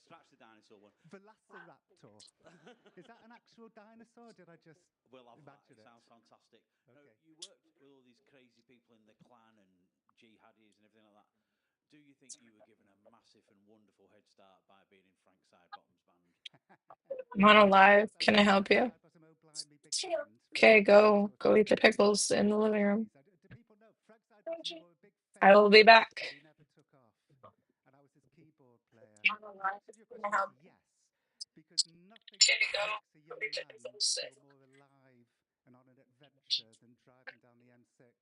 scratch the dinosaur one. Velociraptor. Is that an actual dinosaur? Or did I just imagine it? Sounds fantastic. Okay. No, you worked with all these crazy people in the clan and jihadis and everything like that. Do you think you were given a massive and wonderful head start by being in Frank Sidebottom's band? I'm on a live. Can I help you? Okay, go eat the pickles in the living room. Do people know Frank Sidebottom wore a big I will be back. but he never took off. And I was his keyboard player. The answer to your question is yes, because nothing makes a young man feel more alive and on an adventure than driving down the M6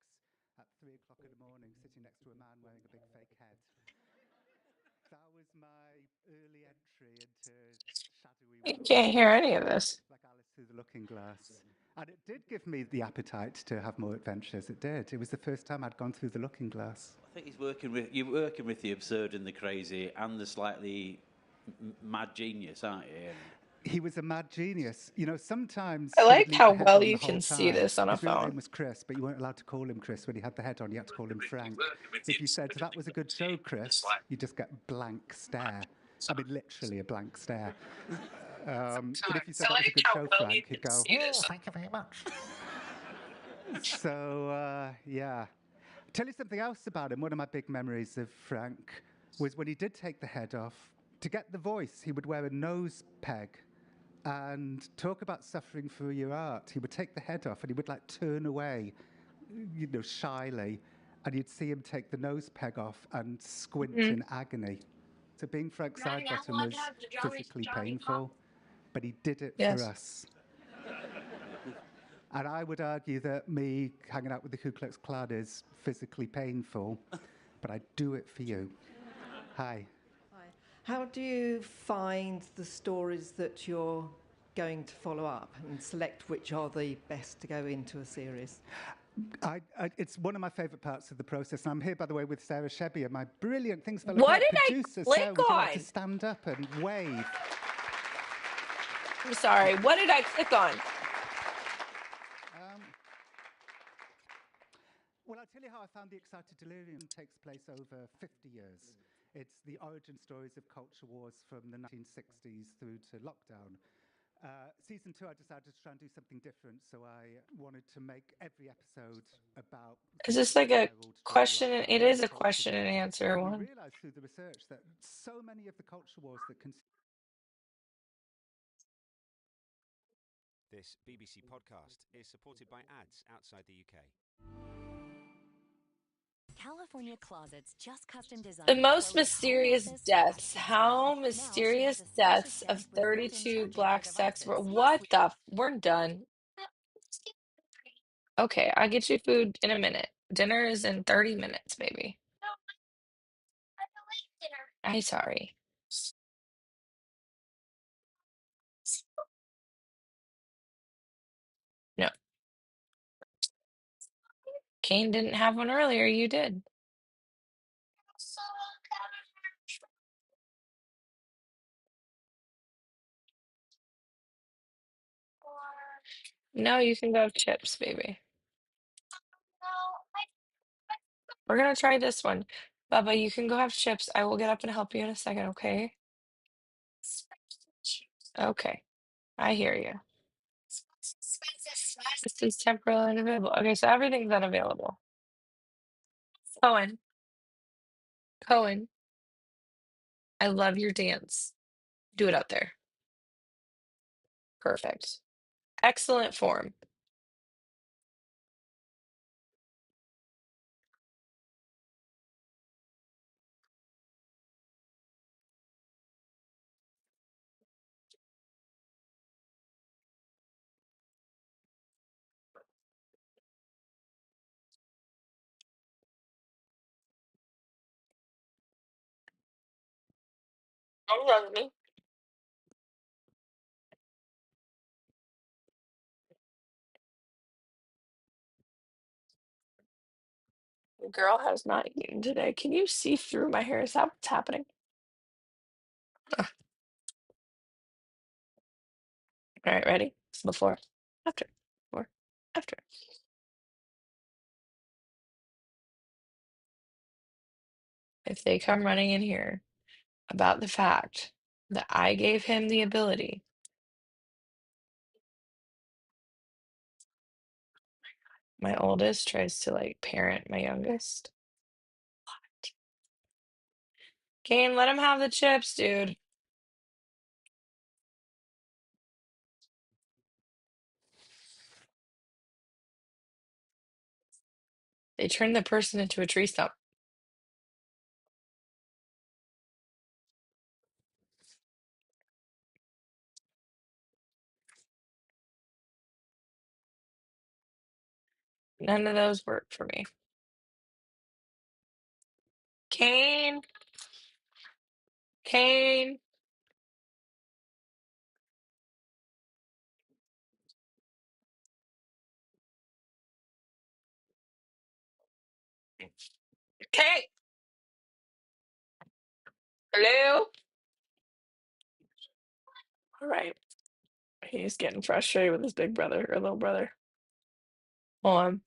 at 3 o'clock in the morning, sitting next to a man wearing a big fake head. That was my early entry into shadowy You worlds. can't hear any of this. Like Alice through the Looking Glass. And it did give me the appetite to have more adventures. It did. It was the first time I'd gone through the looking glass. I think you're working with the absurd and the crazy and the slightly mad genius, aren't you? He was a mad genius. You know, sometimes I he would like leave how the head well on you the whole can see time. this on a His real phone. name was Chris, but you weren't allowed to call him Chris when he had the head on. You had to call him Frank. If you said, that was a good show, Chris, you just get blank stare. I mean, literally a blank stare. But if you said that was a good show, Frank, he'd go, oh, thank you very much. So, yeah. Tell you something else about him. One of my big memories of Frank was when he did take the head off. To get the voice, he would wear a nose peg. And talk about suffering for your art. He would take the head off and he would like turn away, you know, shyly. And you'd see him take the nose peg off and squint Mhm. in agony. So being Frank Sidebottom was physically painful, but he did it for Yes. us. And I would argue that me hanging out with the Ku Klux Klan is physically painful, but I do it for you. Hi. Hi. How do you find the stories that you're going to follow up and select which are the best to go into a series? It's one of my favourite parts of the process. And I'm here, by the way, with Sarah Shebbear, my brilliant Things Fell What Apart did I producer. click Sarah, would you like to on? stand up and wave? I'm sorry. What did I click on? Well, I'll tell you how I found The Excited Delirium takes place over 50 years. It's the origin stories of culture wars from the 1960s through to lockdown. Season 2, I decided to try and do something different, so I wanted to make every episode about Is things this that like a spiraled during question? lockdown It and is the a culture question and wars. answer And we one. realized through the research that so many of the culture wars that This BBC podcast is supported by ads outside the UK. California Closets just custom designed The a most quoted home mysterious office deaths. fashionable How style. Now she has mysterious a spacious deaths of desk with built-in 32 charging for black sex. devices. What the? We're done. Okay, I'll get you food in a minute. Dinner is in 30 minutes, baby. I'm sorry. No, Kane didn't have one earlier. You did. No, you can go have chips, baby. We're gonna try this one. Bubba, you can go have chips. I will get up and help you in a second, okay? Okay, I hear you. This is temporarily unavailable. Okay, so everything's unavailable. Cohen, Cohen, I love your dance. Do it out there. Perfect. Excellent form. I love me. The girl has not eaten today. Can you see through my hair? Is that what's happening? Ugh. All right, ready? It's before, after, before, after. If they come running in here about the fact that I gave him the ability, my oldest tries to like parent my youngest. Kane, let him have the chips, dude. They turned the person into a tree stump. None of those work for me. Kane, Kane. Okay. Hello. All right. He's getting frustrated with his big brother or little brother. Hold on.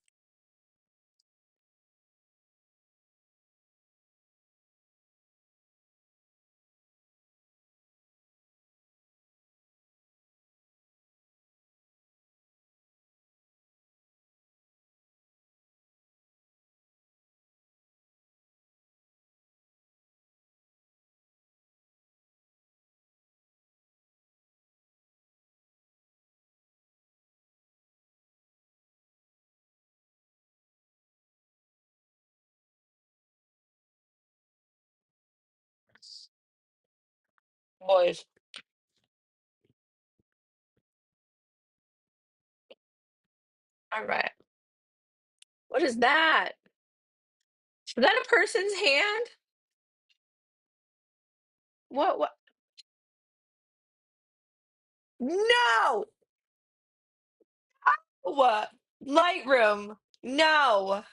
Boys. All right. What is that? Is that a person's hand? What? No! What? Lightroom. No. What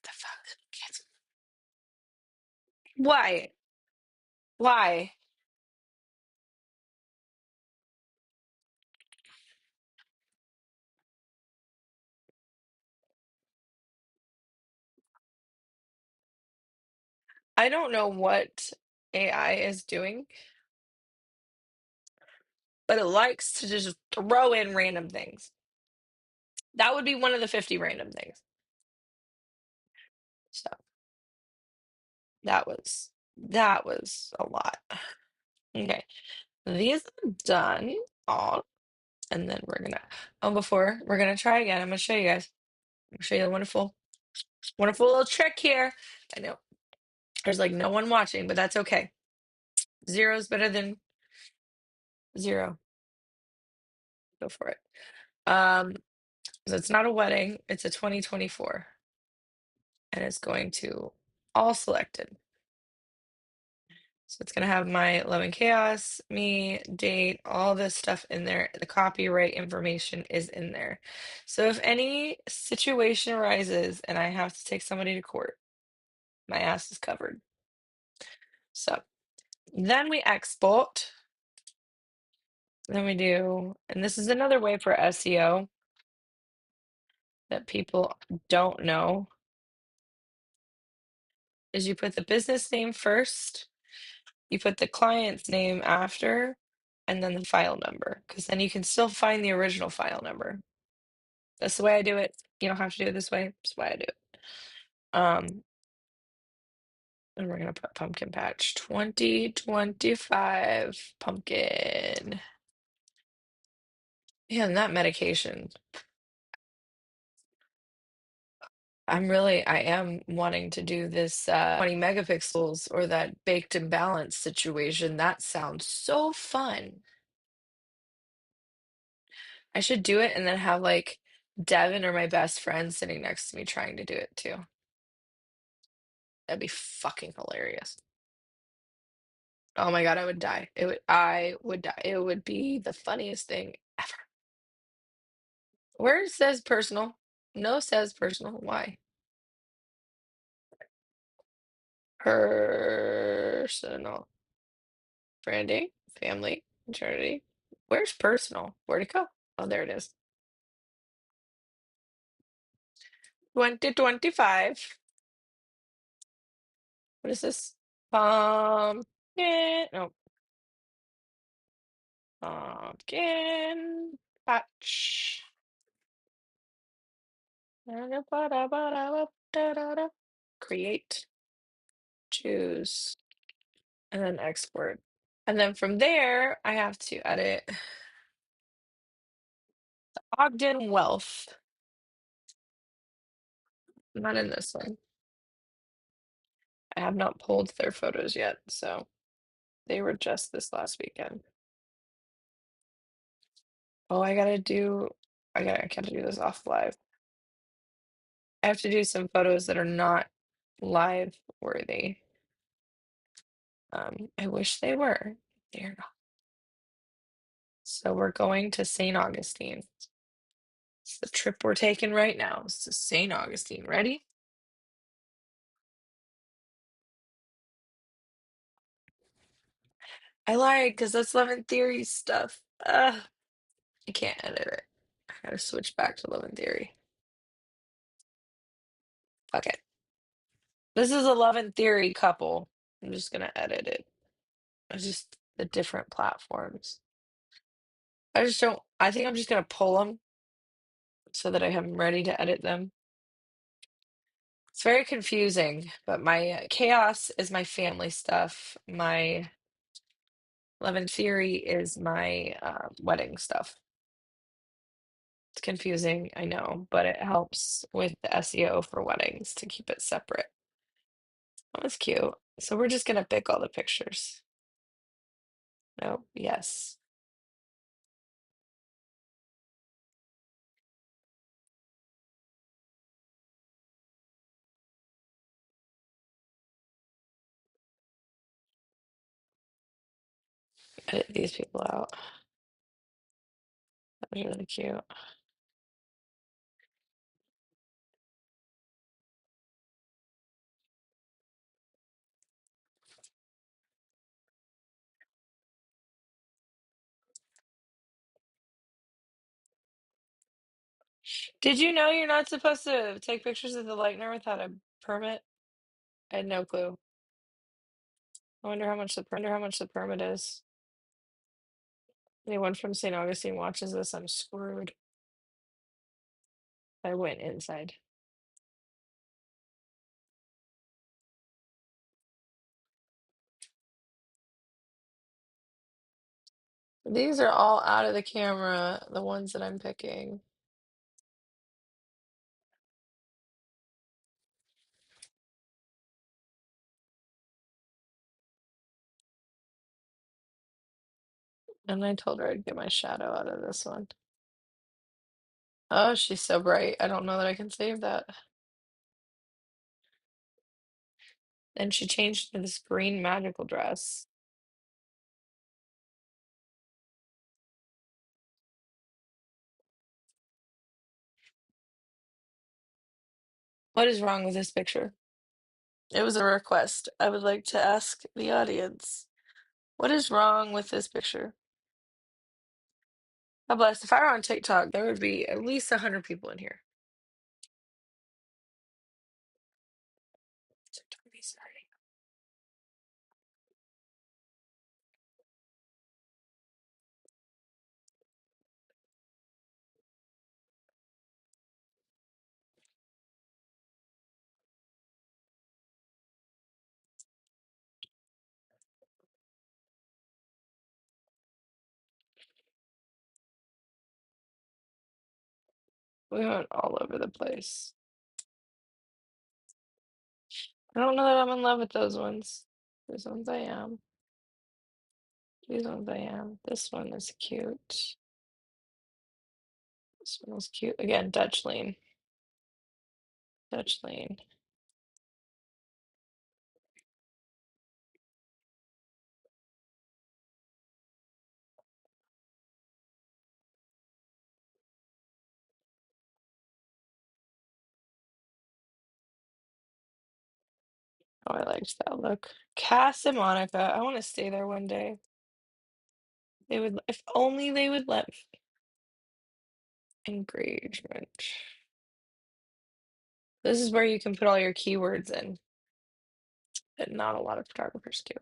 the fuck? Why? Why? I don't know what AI is doing, but it likes to just throw in random things. That would be one of the 50 random things. So that was a lot. Okay. These are done all, and then before we're gonna try again, I'm gonna show you guys. I'm gonna show you a wonderful, wonderful little trick here. I know there's like no one watching, but that's okay. Zero is better than zero. Go for it. Um, so it's not a wedding, it's a 2024. And it's going to all selected. So it's going to have my Love and Chaos, me, date, all this stuff in there. The copyright information is in there. So if any situation arises and I have to take somebody to court, my ass is covered. So then we export. Then we do, and this is another way for SEO that people don't know, is you put the business name first, you put the client's name after, and then the file number, because then you can still find the original file number. That's the way I do it. You don't have to do it this way. That's why I do it. And we're gonna put pumpkin patch 2025 pumpkin. Man, that medication. I am wanting to do this 20 megapixels or that baked and balanced situation. That sounds so fun. I should do it and then have like Devin or my best friend sitting next to me trying to do it too. That'd be fucking hilarious. Oh my God, I would die. I would die. It would be the funniest thing ever. Where it says personal? No says personal. Why? Personal. Branding, family, eternity. Where's personal? Where'd it go? Oh, there it is. 2025. What is this? Pumpkin. No. Pumpkin patch. Create, choose, and then export. And then from there, I have to edit Ogden Wealth. Not in this one. I have not pulled their photos yet, so they were just this last weekend. Oh, I gotta do this off live. I have to do some photos that are not live worthy. I wish they were. They're not. So we're going to St. Augustine. It's the trip we're taking right now. It's to St. Augustine. Ready? I lied because that's Love and Theory stuff. I can't edit it. I gotta switch back to Love and Theory. Okay. This is a Love and Theory couple. I'm just gonna edit it. It's just the different platforms. I just don't, I think I'm just gonna pull them so that I have them ready to edit them. It's very confusing, but my chaos is my family stuff. My Love and Theory is my wedding stuff. It's confusing, I know, but it helps with the SEO for weddings to keep it separate. Oh, that's cute. So we're just gonna pick all the pictures. No, yes. Edit these people out. That was really cute. Did you know you're not supposed to take pictures of the Lightner without a permit? I had no clue. I wonder how much the permit is. Anyone from St. Augustine watches this, I'm screwed. I went inside. These are all out of the camera, the ones that I'm picking. And I told her I'd get my shadow out of this one. Oh, she's so bright. I don't know that I can save that. And she changed to this green magical dress. What is wrong with this picture? It was a request. I would like to ask the audience, what is wrong with this picture? God bless. If I were on TikTok, there would be at least 100 people in here. TikTok be starting. We went all over the place. I don't know that I'm in love with those ones. These ones I am. These ones I am. This one is cute. This one was cute. Again, Dutch Lane. Dutch Lane. Oh, I liked that look. Cass and Monica. I want to stay there one day. They would, if only they would let me. Engagement. This is where you can put all your keywords in that not a lot of photographers do.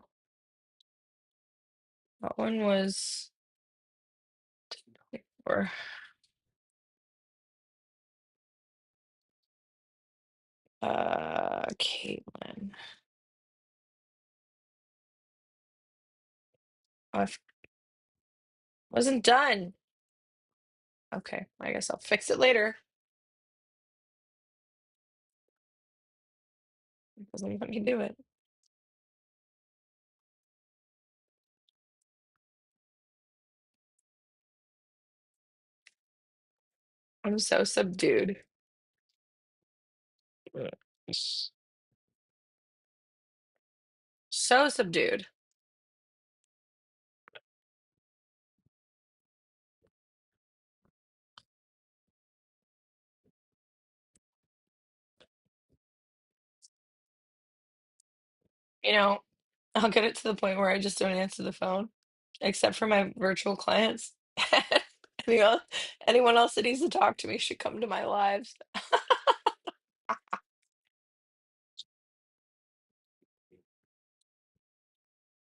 That one was 24. Caitlin. Oh, wasn't done. Okay, I guess I'll fix it later. It doesn't let me do it. I'm so subdued. So subdued. You know, I'll get it to the point where I just don't answer the phone, except for my virtual clients. Anyone else, anyone else that needs to talk to me should come to my lives.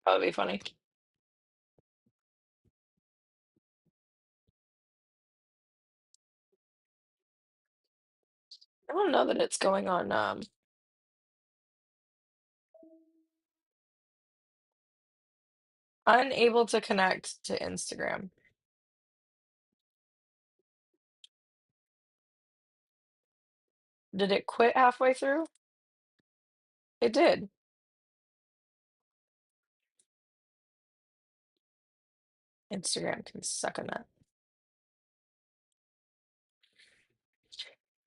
That would be funny. I don't know that it's going on. Unable to connect to Instagram. Did it quit halfway through? It did. Instagram can suck on that.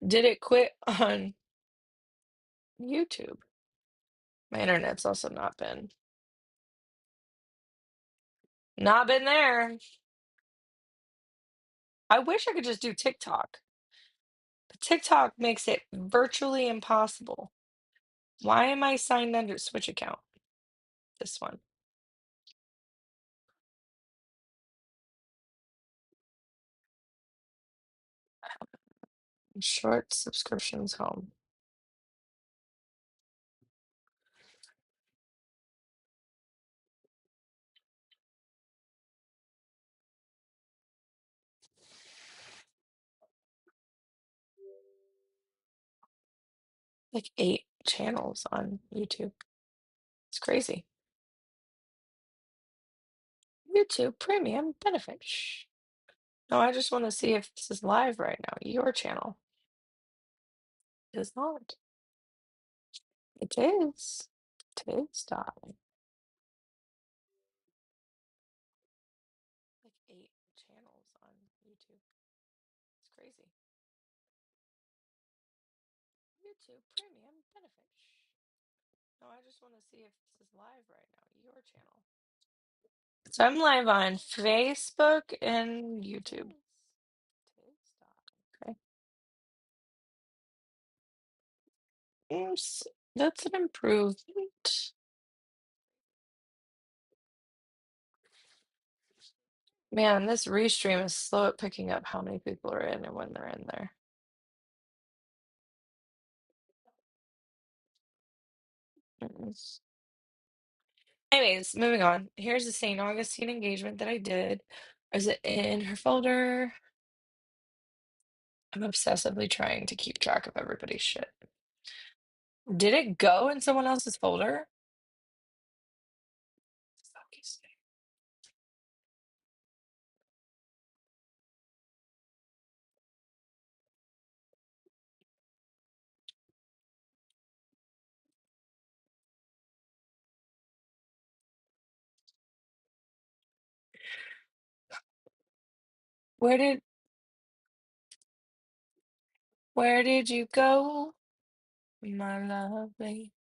Did it quit on YouTube? My internet's also not been there. I wish I could just do TikTok, but TikTok makes it virtually impossible. Why am I signed under Switch account? This one. Short subscriptions home. Like 8 channels on YouTube. It's crazy. YouTube Premium benefit. Shh. No, I just want to see if this is live right now. Your channel is not. It is. It is live. Like 8 channels on YouTube. It's crazy. YouTube Premium benefit. Shh. No, I just want to see if this is live right now. Your channel. So I'm live on Facebook and YouTube. Okay. Oops, that's an improvement. Man, this restream is slow at picking up how many people are in and when they're in there. Anyways, moving on. Here's the St. Augustine engagement that I did. Is it in her folder? I'm obsessively trying to keep track of everybody's shit. Did it go in someone else's folder? Where did you go, my lovely?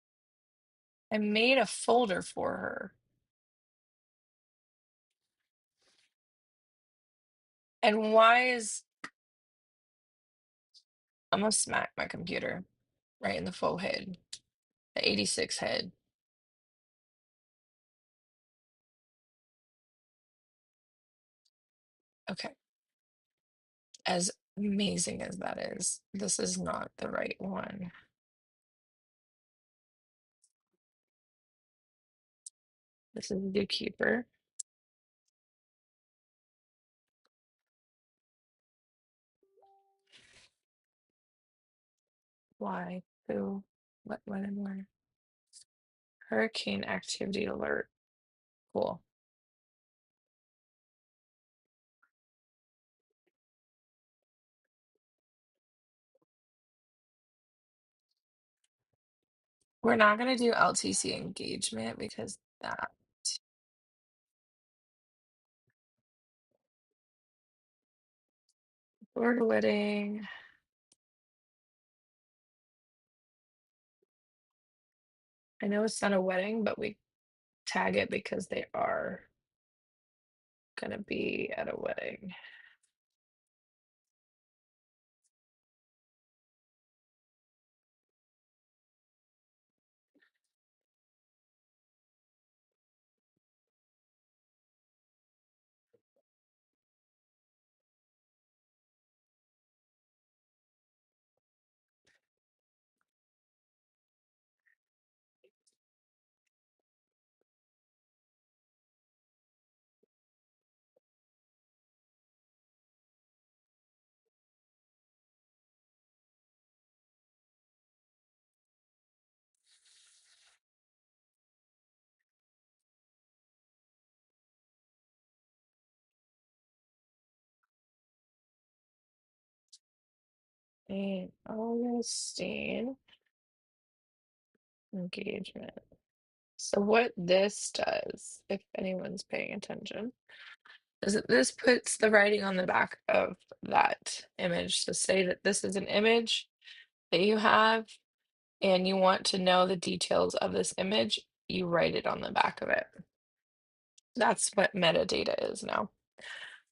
I made a folder for her. And why is I'm gonna smack my computer right in the faux head, the 86 head. Okay. As amazing as that is, this is not the right one. This is Zookeeper. Why? Who? What? When and where? Hurricane activity alert. Cool. We're not gonna do LTC engagement because that. Florida wedding. I know it's not a wedding, but we tag it because they are gonna be at a wedding. St. Augustine engagement. So what this does, if anyone's paying attention, is that this puts the writing on the back of that image. So say that this is an image that you have and you want to know the details of this image, you write it on the back of it. That's what metadata is now.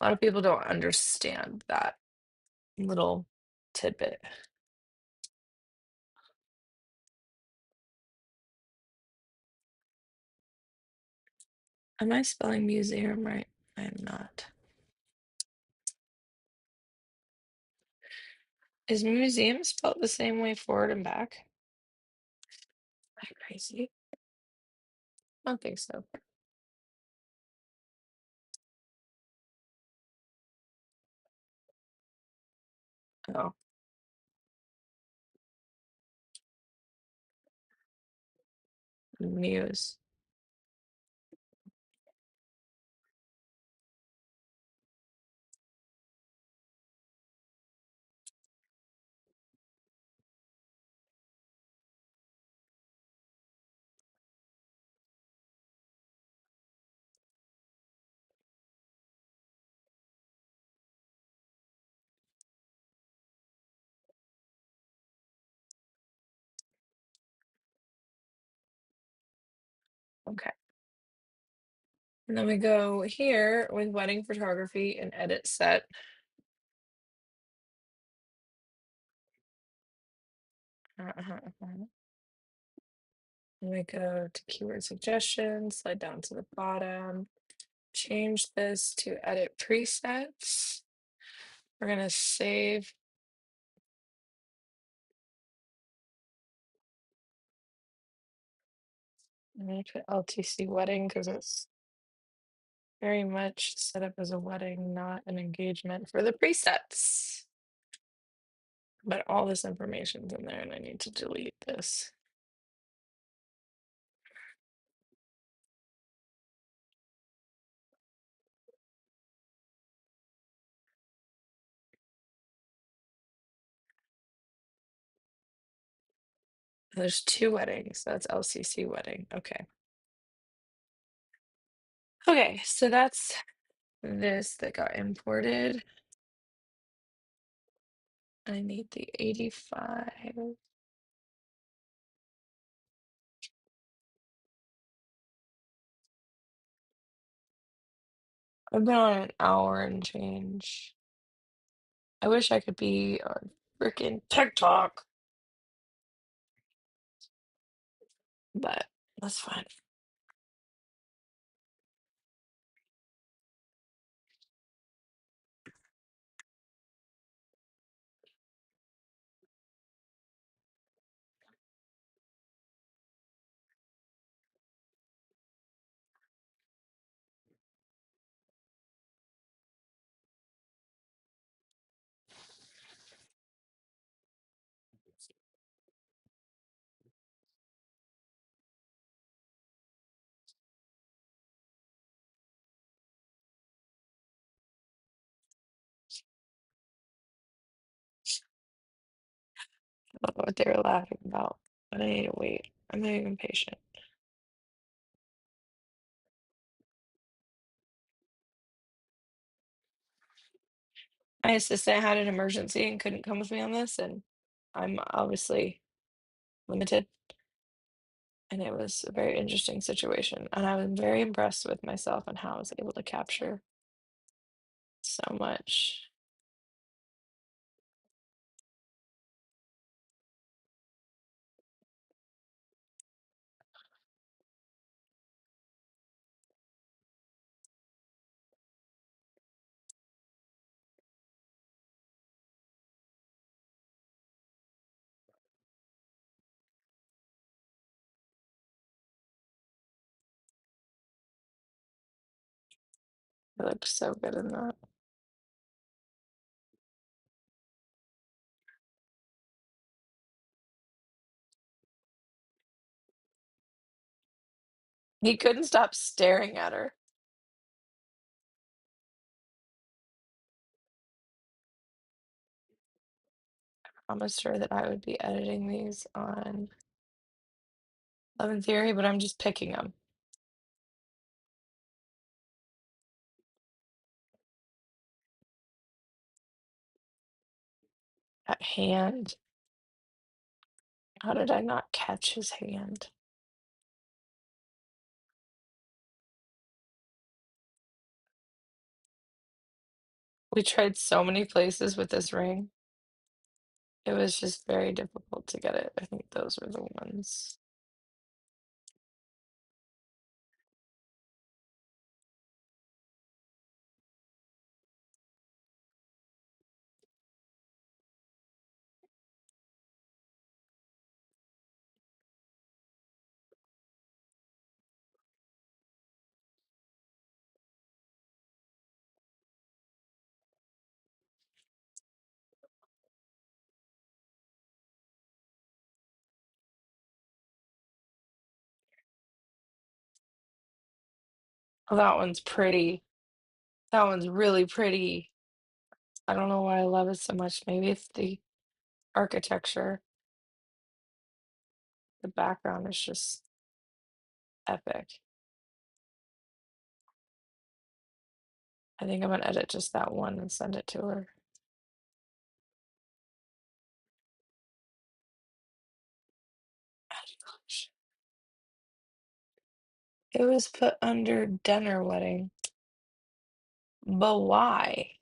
A lot of people don't understand that little tidbit. Am I spelling museum right? I am not. Is museum spelled the same way forward and back? Am I crazy? I don't think so. Oh, muse. Okay. And then we go here with wedding photography and edit set. And we go to keyword suggestions, slide down to the bottom, change this to edit presets. We're going to save. I'm going to put LTC wedding because it's very much set up as a wedding, not an engagement for the presets. But all this information's in there and I need to delete this. There's 2 weddings. That's LCC wedding. Okay. Okay, so that's this that got imported. I need the 85. I've been on an hour and change. I wish I could be on freaking TikTok, but that's fine. I don't know what they were laughing about, but I need to wait. I'm not even patient. My assistant had an emergency and couldn't come with me on this, and I'm obviously limited. And it was a very interesting situation. And I was very impressed with myself and how I was able to capture so much. I looked so good in that. He couldn't stop staring at her. promised her that I would be editing these on Love and Theory, but I'm just picking them. That hand. How did I not catch his hand? We tried so many places with this ring. It was just very difficult to get it. I think those were the ones. Oh, that one's pretty. That one's really pretty. I don't know why I love it so much. Maybe it's the architecture. The background is just epic. I think I'm gonna edit just that one and send it to her. It was put under dinner wedding. But why?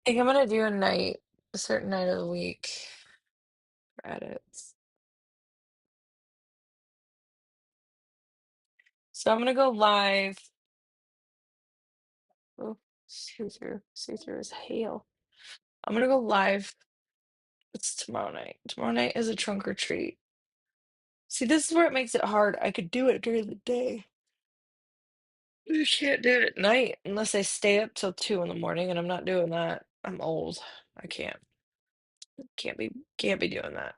I think I'm gonna do a certain night of the week for edits. So I'm gonna go live. Oh, see through his hail. I'm gonna go live. It's tomorrow night. Tomorrow night is a trunk or treat. See, this is where it makes it hard. I could do it during the day. You can't do it at night unless I stay up till 2 in the morning, and I'm not doing that. I'm old. I can't. Can't be doing that.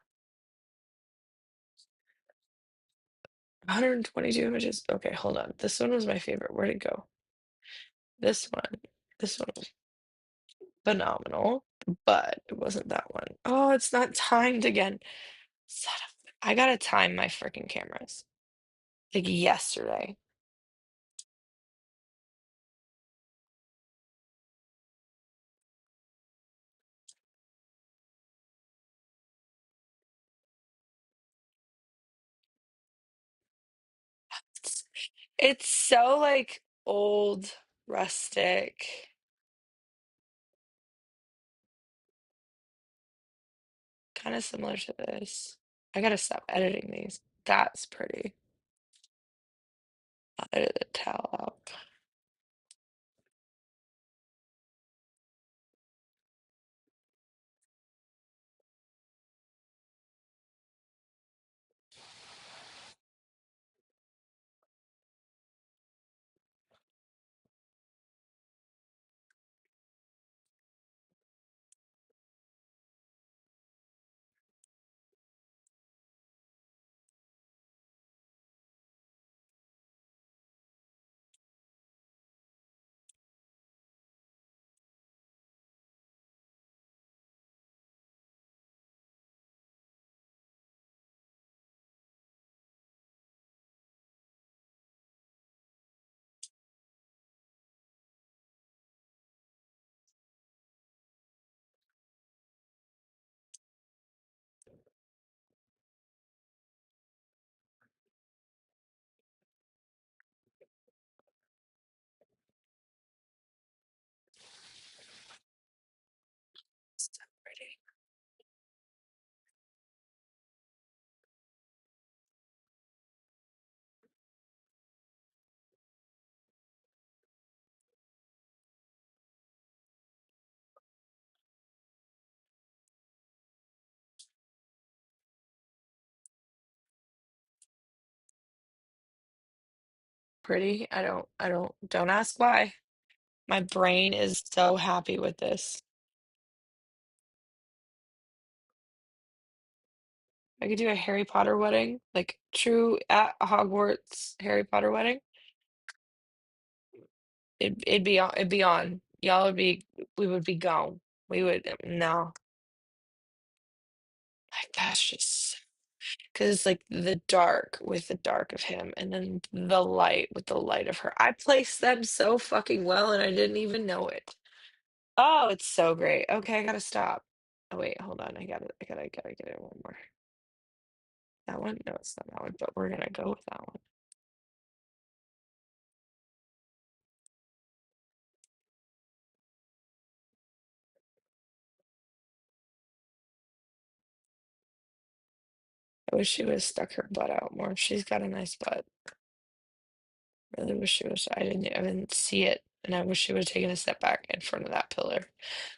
122 images. Okay, hold on. This one was my favorite. Where'd it go? This one. This one was phenomenal, but it wasn't that one. Oh, it's not timed again. Son of- I gotta time my freaking cameras. Like yesterday. It's so like old, rustic, kind of similar to this. I gotta stop editing these. That's pretty. I'll edit the towel out. pretty. Don't ask why. My brain is so happy with this. I could do a Harry Potter wedding, like true at Hogwarts Harry Potter wedding. It'd be on. Y'all would be we would be gone. We would no. Like that's just because it's like the dark with the dark of him and then the light with the light of her. I placed them so fucking well and I didn't even know it. Oh, it's so great. Okay, I gotta stop. Oh wait, hold on. I gotta get it one more. That one? No, it's not that one, but we're gonna go with that one. I wish she would have stuck her butt out more. She's got a nice butt. Really wish she was. I didn't see it, and I wish she would have taken a step back in front of that pillar.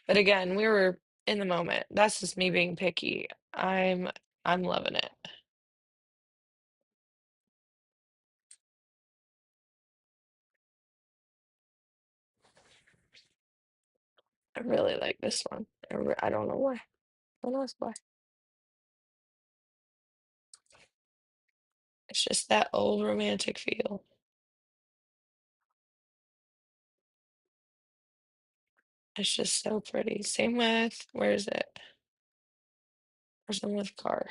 But again, we were in the moment. That's just me being picky. I'm loving it. I really like this one. I don't know why. I don't know why. It's just that old romantic feel. It's just so pretty. Same with, where is it? Where's the one with car?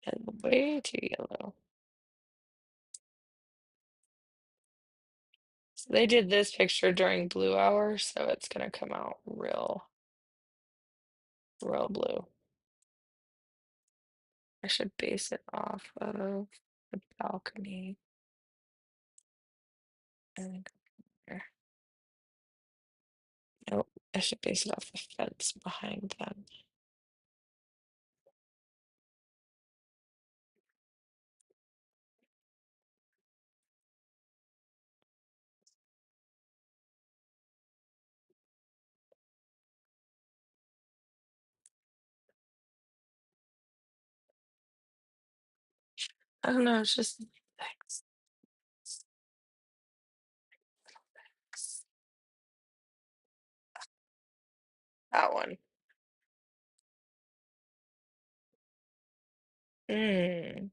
And way too yellow. So they did this picture during blue hour, so it's gonna come out real blue. I should base it off of the balcony and here. Nope, I should base it off the fence behind them. I don't know, it's just thanks. That one. Mm,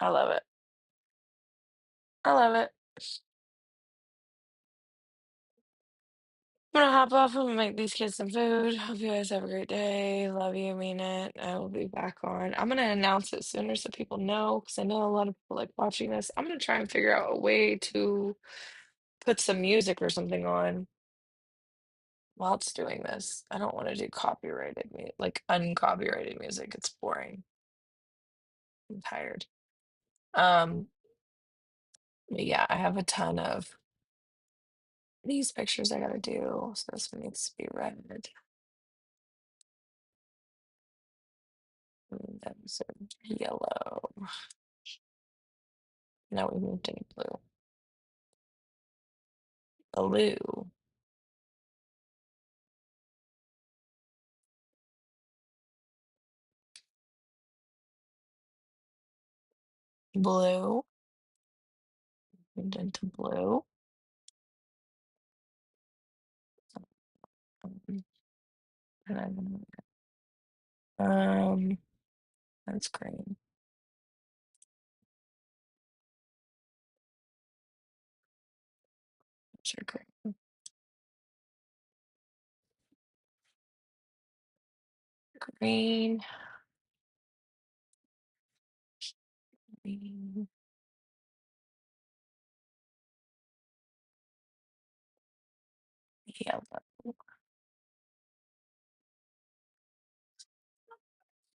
I love it. I love it. I'm gonna hop off. I'm gonna make these kids some food. Hope you guys have a great day. Love you, mean it. I will be back on. I'm gonna announce it sooner so people know because I know a lot of people like watching this. I'm gonna try and figure out a way to put some music or something on while it's doing this. I don't want to do copyrighted music, like uncopyrighted music. It's boring. I'm tired. Um, but yeah, I have a ton of these pictures I gotta do. So this one needs to be red. And then some yellow. Now we moved into blue. Blue. Blue. Moved into blue. Um, and that's green. Those are green. Green. Green. Yellow.